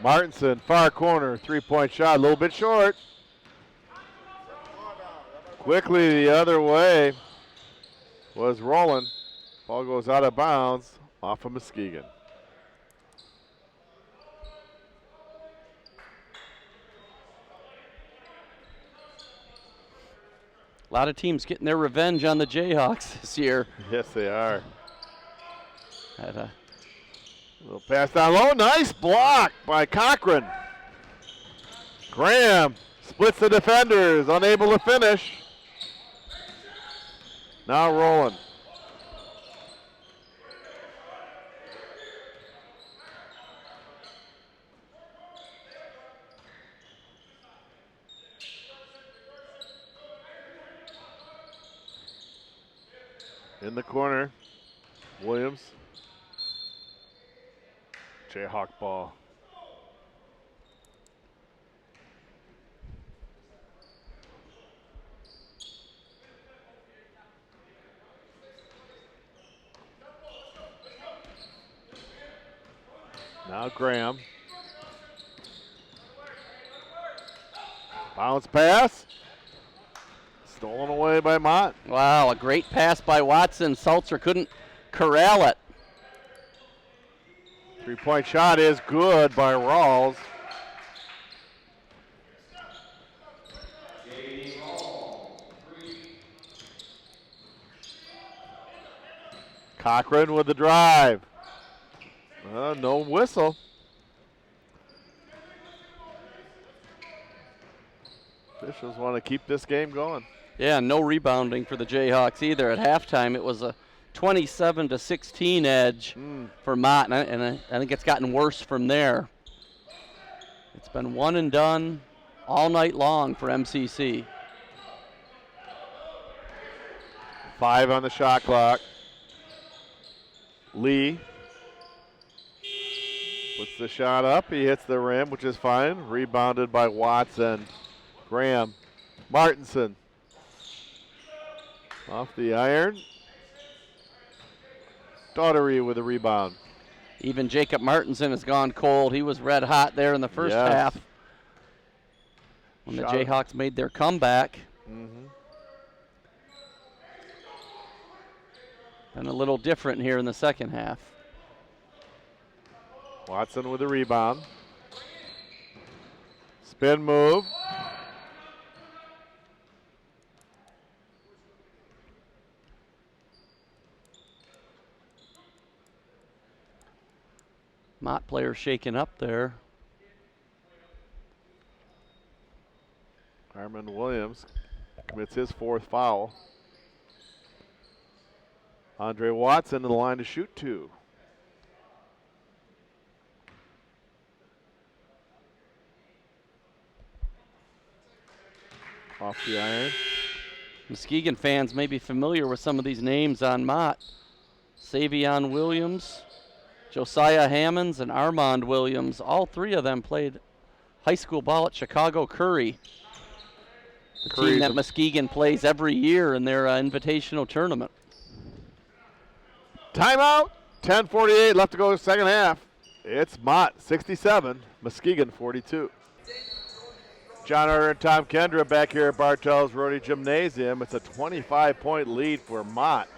Martinson, far corner, three-point shot, a little bit short. Quickly the other way was Rowland. Ball goes out of bounds off of Muskegon. A lot of teams getting their revenge on the Jayhawks this year. Yes, they are. Had a little pass down low. Nice block by Cochran. Graham splits the defenders, unable to finish. Now Rowland. In the corner, Williams. Jayhawk ball. Now Graham. Bounce pass. Stolen away by Mott. Wow, a great pass by Watson. Salzer couldn't corral it. Three-point shot is good by Rawls. Cochran with the drive. No whistle. Officials want to keep this game going. Yeah, no rebounding for the Jayhawks either. At halftime, it was a 27-16 edge for Mott, and I think it's gotten worse from there. It's been one and done all night long for MCC. 5 on the shot clock. Lee puts the shot up. He hits the rim, which is fine. Rebounded by Watson. Graham. Martinson. Off the iron. Dornery with a rebound. Even Jacob Martinson has gone cold. He was red hot there in the first half when the Jayhawks made their comeback. And a little different here in the second half. Watson with a rebound. Spin move. Mott player shaking up there. Armand Williams commits his 4th foul. Andre Watson in the line to shoot 2. Off the iron. Muskegon fans may be familiar with some of these names on Mott. Savion Williams, Josiah Hammonds, and Armand Williams. All 3 of them played high school ball at Chicago Curry, the team that Muskegon plays every year in their invitational tournament. Timeout. 10:48 left to go second half. It's Mott 67, Muskegon 42. John Arter and Tom Kendra back here at Bartell's Rotary Gymnasium. It's a 25-point lead for Mott.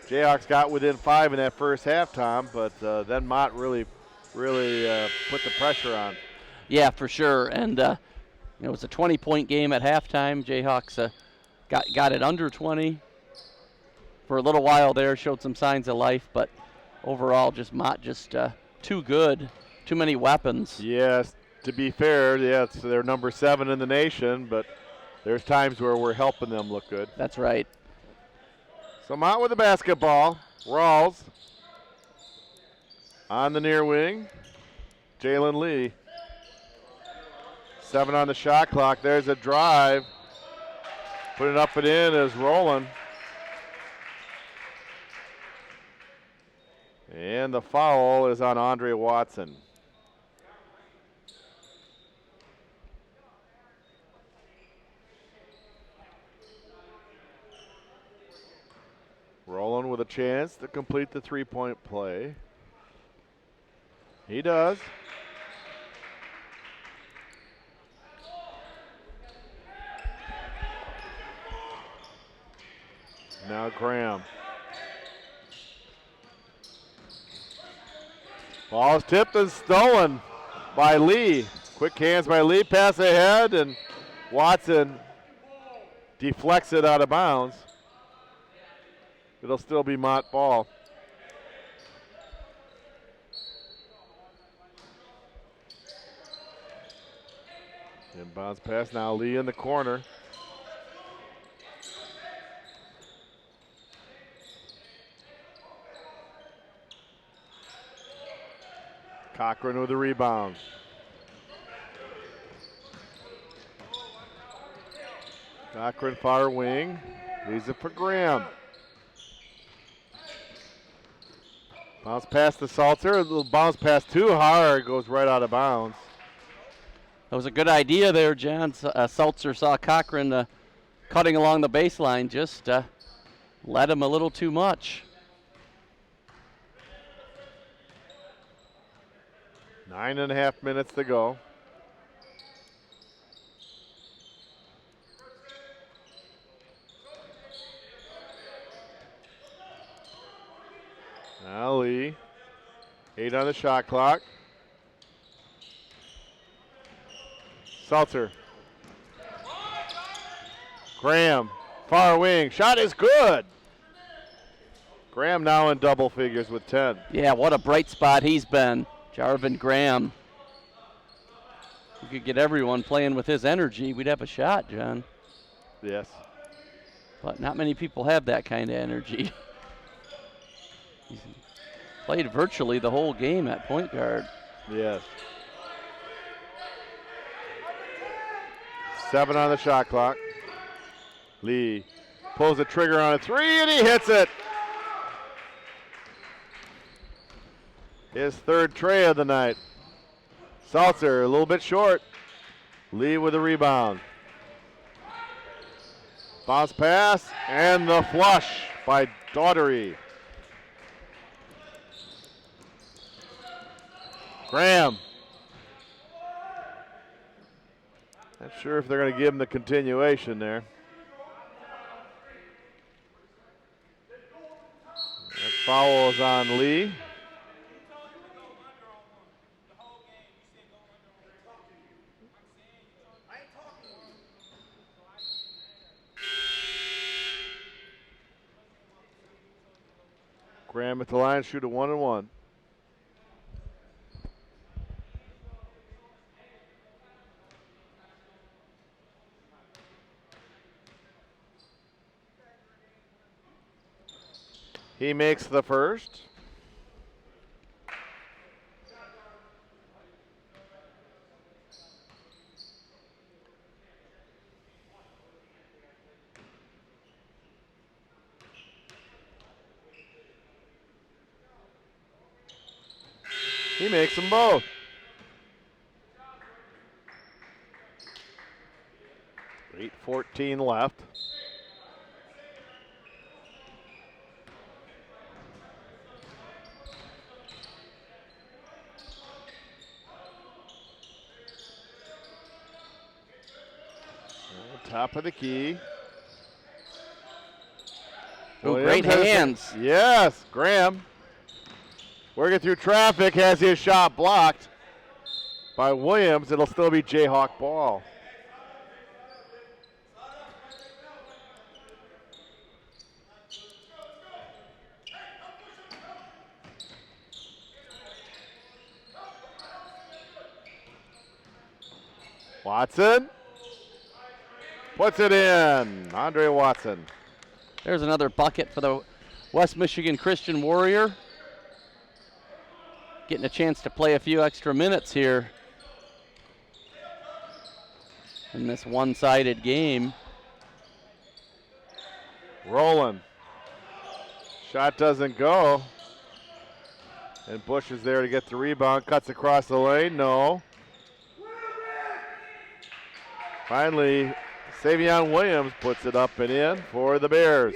Jayhawks got within 5 in that first half, Tom, but then Mott really put the pressure on. Yeah, for sure. And it was a 20-point game at halftime. Jayhawks got it under 20 for a little while there, showed some signs of life, but overall, just Mott just too good, too many weapons. Yes, to be fair, yes, they're number 7 in the nation, but there's times where we're helping them look good. That's right. So Mott with the basketball. Rawls on the near wing. Jalen Lee. 7 on the shot clock. There's a drive. Put it up and in is Roland. And the foul is on Andre Watson. Roland with a chance to complete the three-point play. He does. Now Graham. Ball is tipped and stolen by Lee. Quick hands by Lee, pass ahead, and Watson deflects it out of bounds. It'll still be Mott ball. Inbounds pass now, Lee in the corner. Cochran with the rebound. Cochran far wing. Leaves it for Graham. Bounce past the Salter. A little bounce pass too hard. Goes right out of bounds. That was a good idea there, John. Seltzer saw Cochran cutting along the baseline. Just led him a little too much. 9.5 minutes to go. Now Lee. 8 on the shot clock. Seltzer. Graham. Far wing. Shot is good. Graham now in double figures with 10. Yeah, what a bright spot he's been. Jarvin Graham. We could get everyone playing with his energy. We'd have a shot, John. Yes. But not many people have that kind of energy. He's played virtually the whole game at point guard. Yes. 7 on the shot clock. Lee pulls the trigger on a 3 and he hits it. His 3rd tray of the night. Saltzer a little bit short. Lee with the rebound. Bounce pass and the flush by Dornery. Graham. Not sure if they're going to give him the continuation there. That foul is on Lee. Graham at the line, shoot a 1-and-1. He makes the first. He makes them both. .14 left. Top of the key. Oh, great hands. Yes, Graham. Working through traffic, has his shot blocked by Williams. It'll still be Jayhawk ball. Watson puts it in. Andre Watson. There's another bucket for the West Michigan Christian Warrior. Getting a chance to play a few extra minutes here in this one-sided game. Rolling. Shot doesn't go. And Bush is there to get the rebound. Cuts across the lane. No. Finally, Savion Williams puts it up and in for the Bears.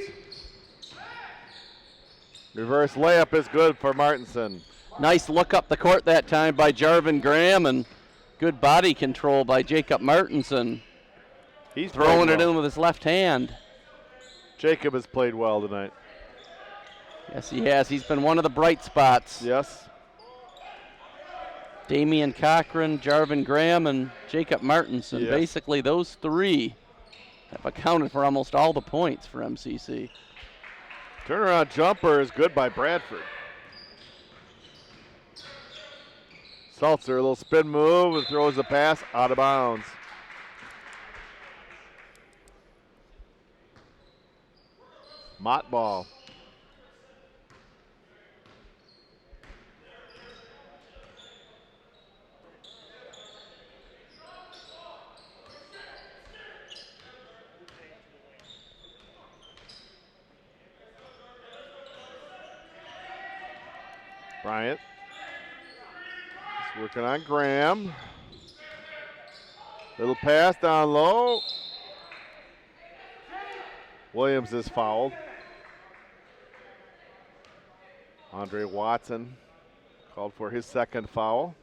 Reverse layup is good for Martinson. Nice look up the court that time by Jarvin Graham, and good body control by Jacob Martinson. He's throwing it in with his left hand. Jacob has played well tonight. Yes, he has. He's been one of the bright spots. Yes. Damian Cochran, Jarvin Graham, and Jacob Martinson. Yes. Basically, those three have accounted for almost all the points for MCC. Turnaround jumper is good by Bradford. Seltzer, a little spin move and throws the pass out of bounds. Mott ball. Bryant. He's working on Graham. Little pass down low. Williams is fouled. Andre Watson called for his second foul.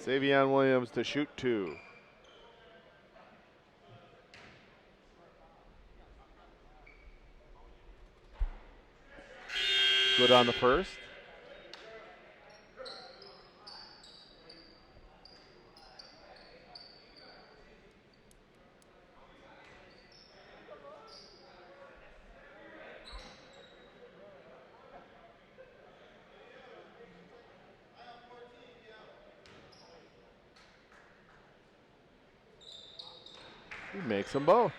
Savion Williams to shoot two. Good on the first. He makes them both.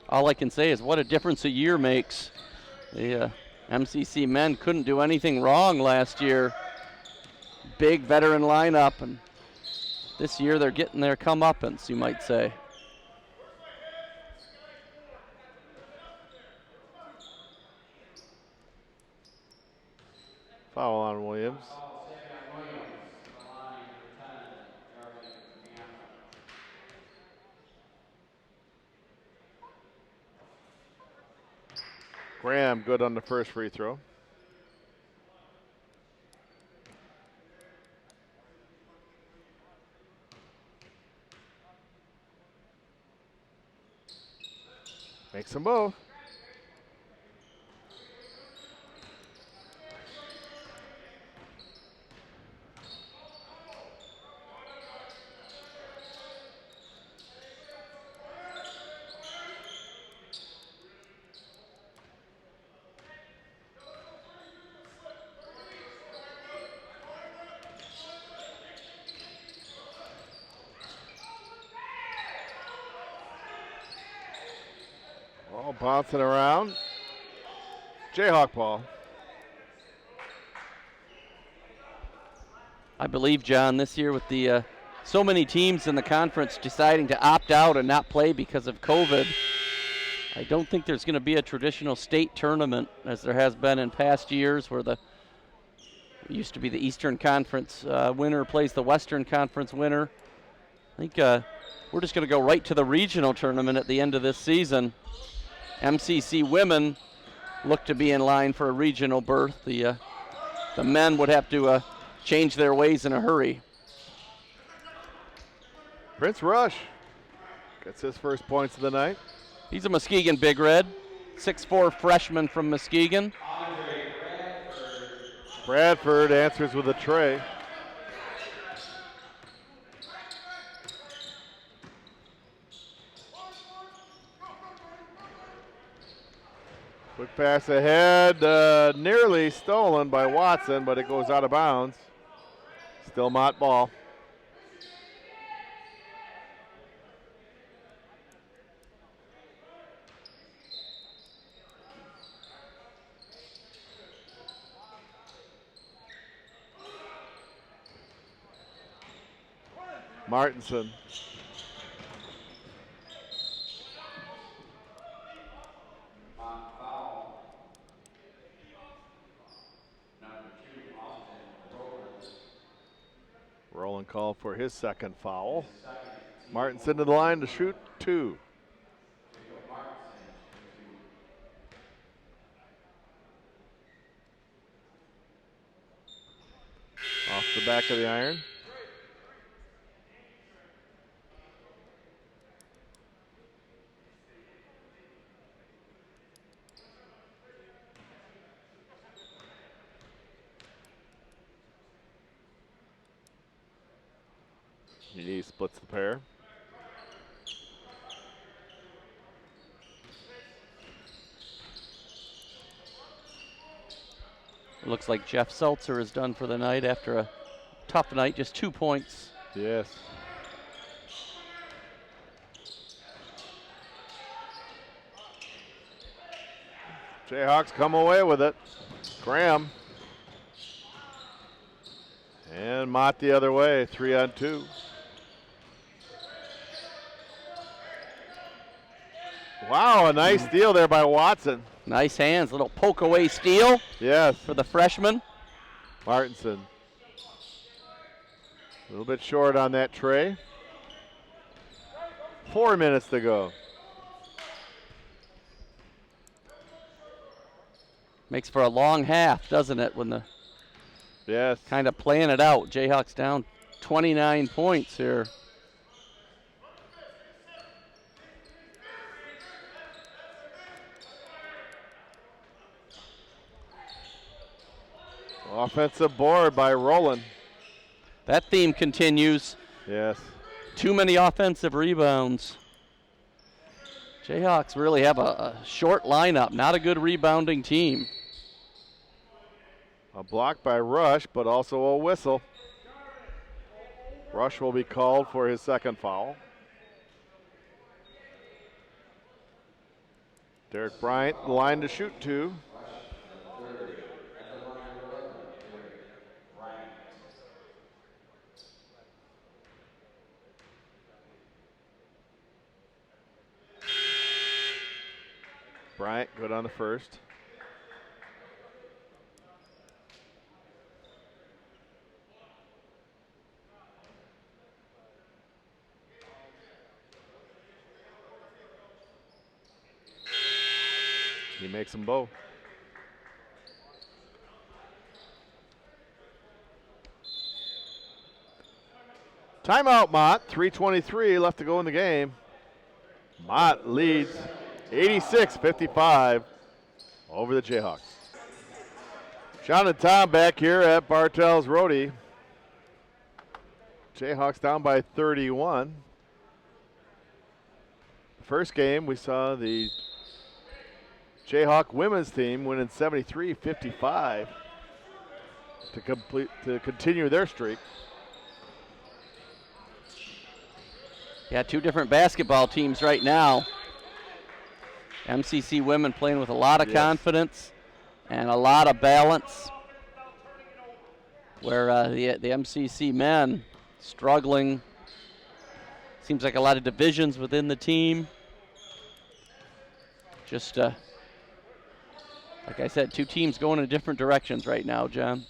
All I can say is what a difference a year makes. The MCC men couldn't do anything wrong last year. Big veteran lineup, and this year they're getting their comeuppance, you might say. Foul on Williams. Graham good on the first free throw. Makes them both. Ball bouncing around. Jayhawk ball. I believe, John, this year with the so many teams in the conference deciding to opt out and not play because of COVID, I don't think there's going to be a traditional state tournament as there has been in past years where it used to be the Eastern Conference winner plays the Western Conference winner. I think we're just going to go right to the regional tournament at the end of this season. MCC women look to be in line for a regional berth. The men would have to change their ways in a hurry. Prince Rush gets his first points of the night. He's a Muskegon Big Red, 6'4" freshman from Muskegon. Bradford answers with a tray. Quick pass ahead, nearly stolen by Watson, but it goes out of bounds. Still Mott ball. Martinson. Rowland called for his second foul. Martinson to the line to shoot 2. Off the back of the iron. He splits the pair. It looks like Jeff Seltzer is done for the night after a tough night, just 2 points. Yes. Jayhawks come away with it. Graham. And Mott the other way, 3-on-2. Wow, a nice steal there by Watson. Nice hands, little poke away steal. Yes. For the freshman. Martinson. A little bit short on that tray. 4 minutes to go. Makes for a long half, doesn't it, when the yes, kind of playing it out. Jayhawks down 29 points here. Offensive board by Rowland. That theme continues. Yes. Too many offensive rebounds. Jayhawks really have a short lineup, not a good rebounding team. A block by Rush, but also a whistle. Rush will be called for his second foul. Derek Bryant, the line to shoot 2. Bryant good on the first. He makes them both. Timeout, Mott. 3:23 left to go in the game. Mott leads 86-55 over the Jayhawks. Sean and Tom back here at Bartell's Roadie. Jayhawks down by 31. First game, we saw the Jayhawk women's team winning 73-55 to continue their streak. Yeah, 2 different basketball teams right now. MCC women playing with a lot of confidence and a lot of balance, where the MCC men struggling. Seems like a lot of divisions within the team. Just, like I said, 2 teams going in different directions right now, John.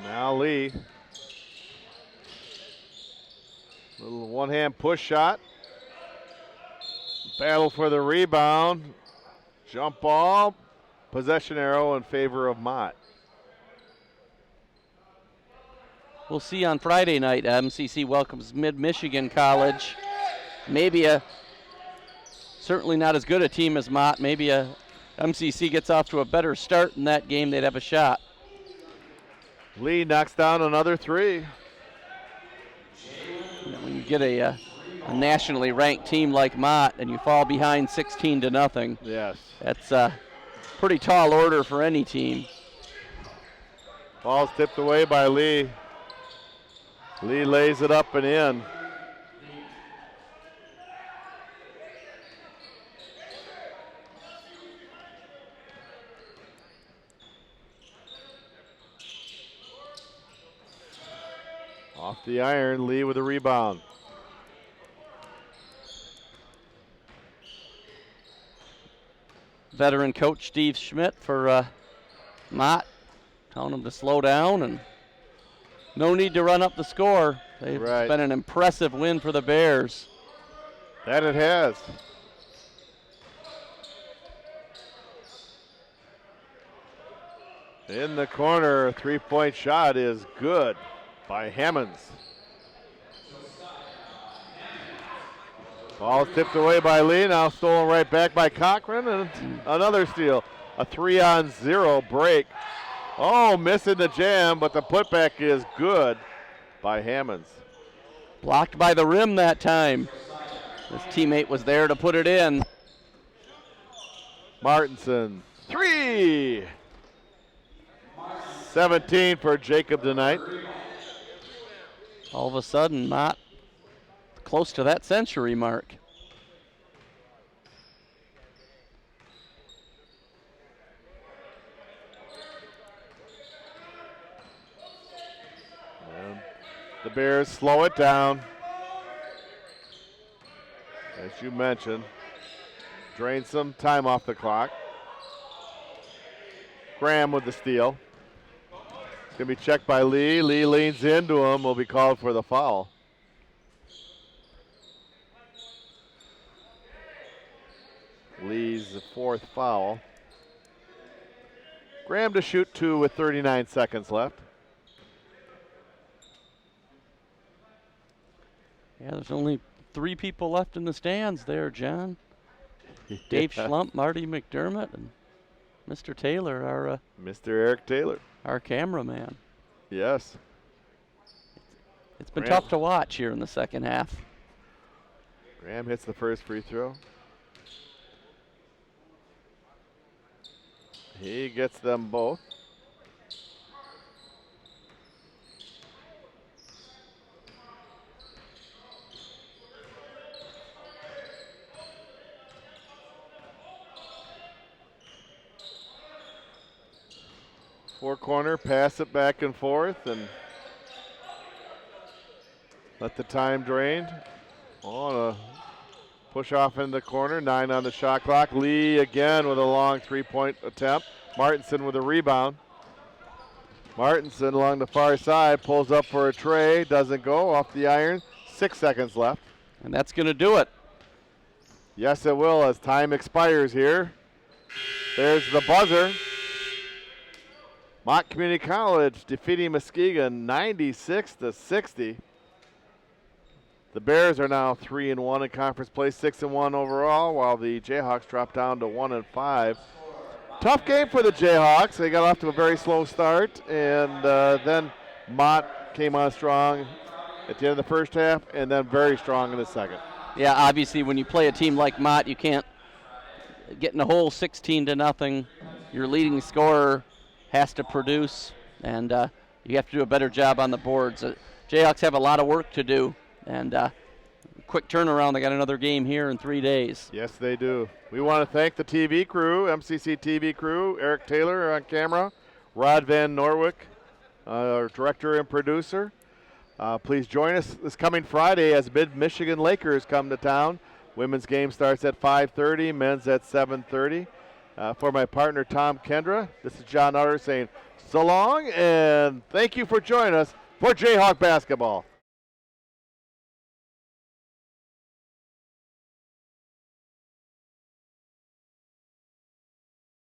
Now Lee. Little one-hand push shot. Battle for the rebound. Jump ball, possession arrow in favor of Mott. We'll see on Friday night. MCC welcomes Mid-Michigan College. Maybe certainly not as good a team as Mott. Maybe MCC gets off to a better start in that game, they'd have a shot. Lee knocks down another three. When you get a nationally ranked team like Mott and you fall behind 16-0, yes, that's a pretty tall order for any team. Ball's tipped away by Lee. Lee lays it up and in. Off the iron, Lee with a rebound. Veteran coach Steve Schmidt for Mott, telling him to slow down and no need to run up the score. It's been an impressive win for the Bears. That it has. In the corner, three-point shot is good by Hammonds. Ball tipped away by Lee, now stolen right back by Cochran, and another steal. A 3-on-0 break. Oh, missing the jam, but the putback is good by Hammonds. Blocked by the rim that time. His teammate was there to put it in. Martinson, three. 17 for Jacob tonight. All of a sudden, Mott close to that century mark. And the Bears slow it down. As you mentioned, drain some time off the clock. Graham with the steal. It's going to be checked by Lee. Lee leans into him, will be called for the foul. Lee's fourth foul. Graham to shoot two with 39 seconds left. Yeah, there's only 3 people left in the stands there, John. Dave Schlump, Marty McDermott, and Mr. Taylor, our Mr. Eric Taylor, our cameraman. Yes. It's been tough to watch here in the second half. Graham hits the first free throw. He gets them both. Four corner, pass it back and forth and let the time drain. On a push off in the corner, 9 on the shot clock. Lee again with a long three-point attempt. Martinson with a rebound. Martinson along the far side, pulls up for a tray, doesn't go, off the iron. 6 seconds left. And that's going to do it. Yes, it will as time expires here. There's the buzzer. Mott Community College defeating Muskegon 96-60. The Bears are now 3-1 in conference play, 6-1 overall, while the Jayhawks drop down to 1-5. Tough game for the Jayhawks. They got off to a very slow start, and then Mott came on strong at the end of the first half, and then very strong in the second. Yeah, obviously when you play a team like Mott, you can't get in a hole 16-0. Your leading scorer has to produce, and you have to do a better job on the boards. Jayhawks have a lot of work to do, and quick turnaround. They got another game here in 3 days. Yes, they do. We want to thank the TV crew, MCC TV crew, Eric Taylor on camera, Rod Van Norwick, our director and producer. Please join us this coming Friday as Mid-Michigan Lakers come to town. Women's game starts at 5:30, men's at 7:30. For my partner, Tom Kendra, this is John Utter saying so long, and thank you for joining us for Jayhawk basketball.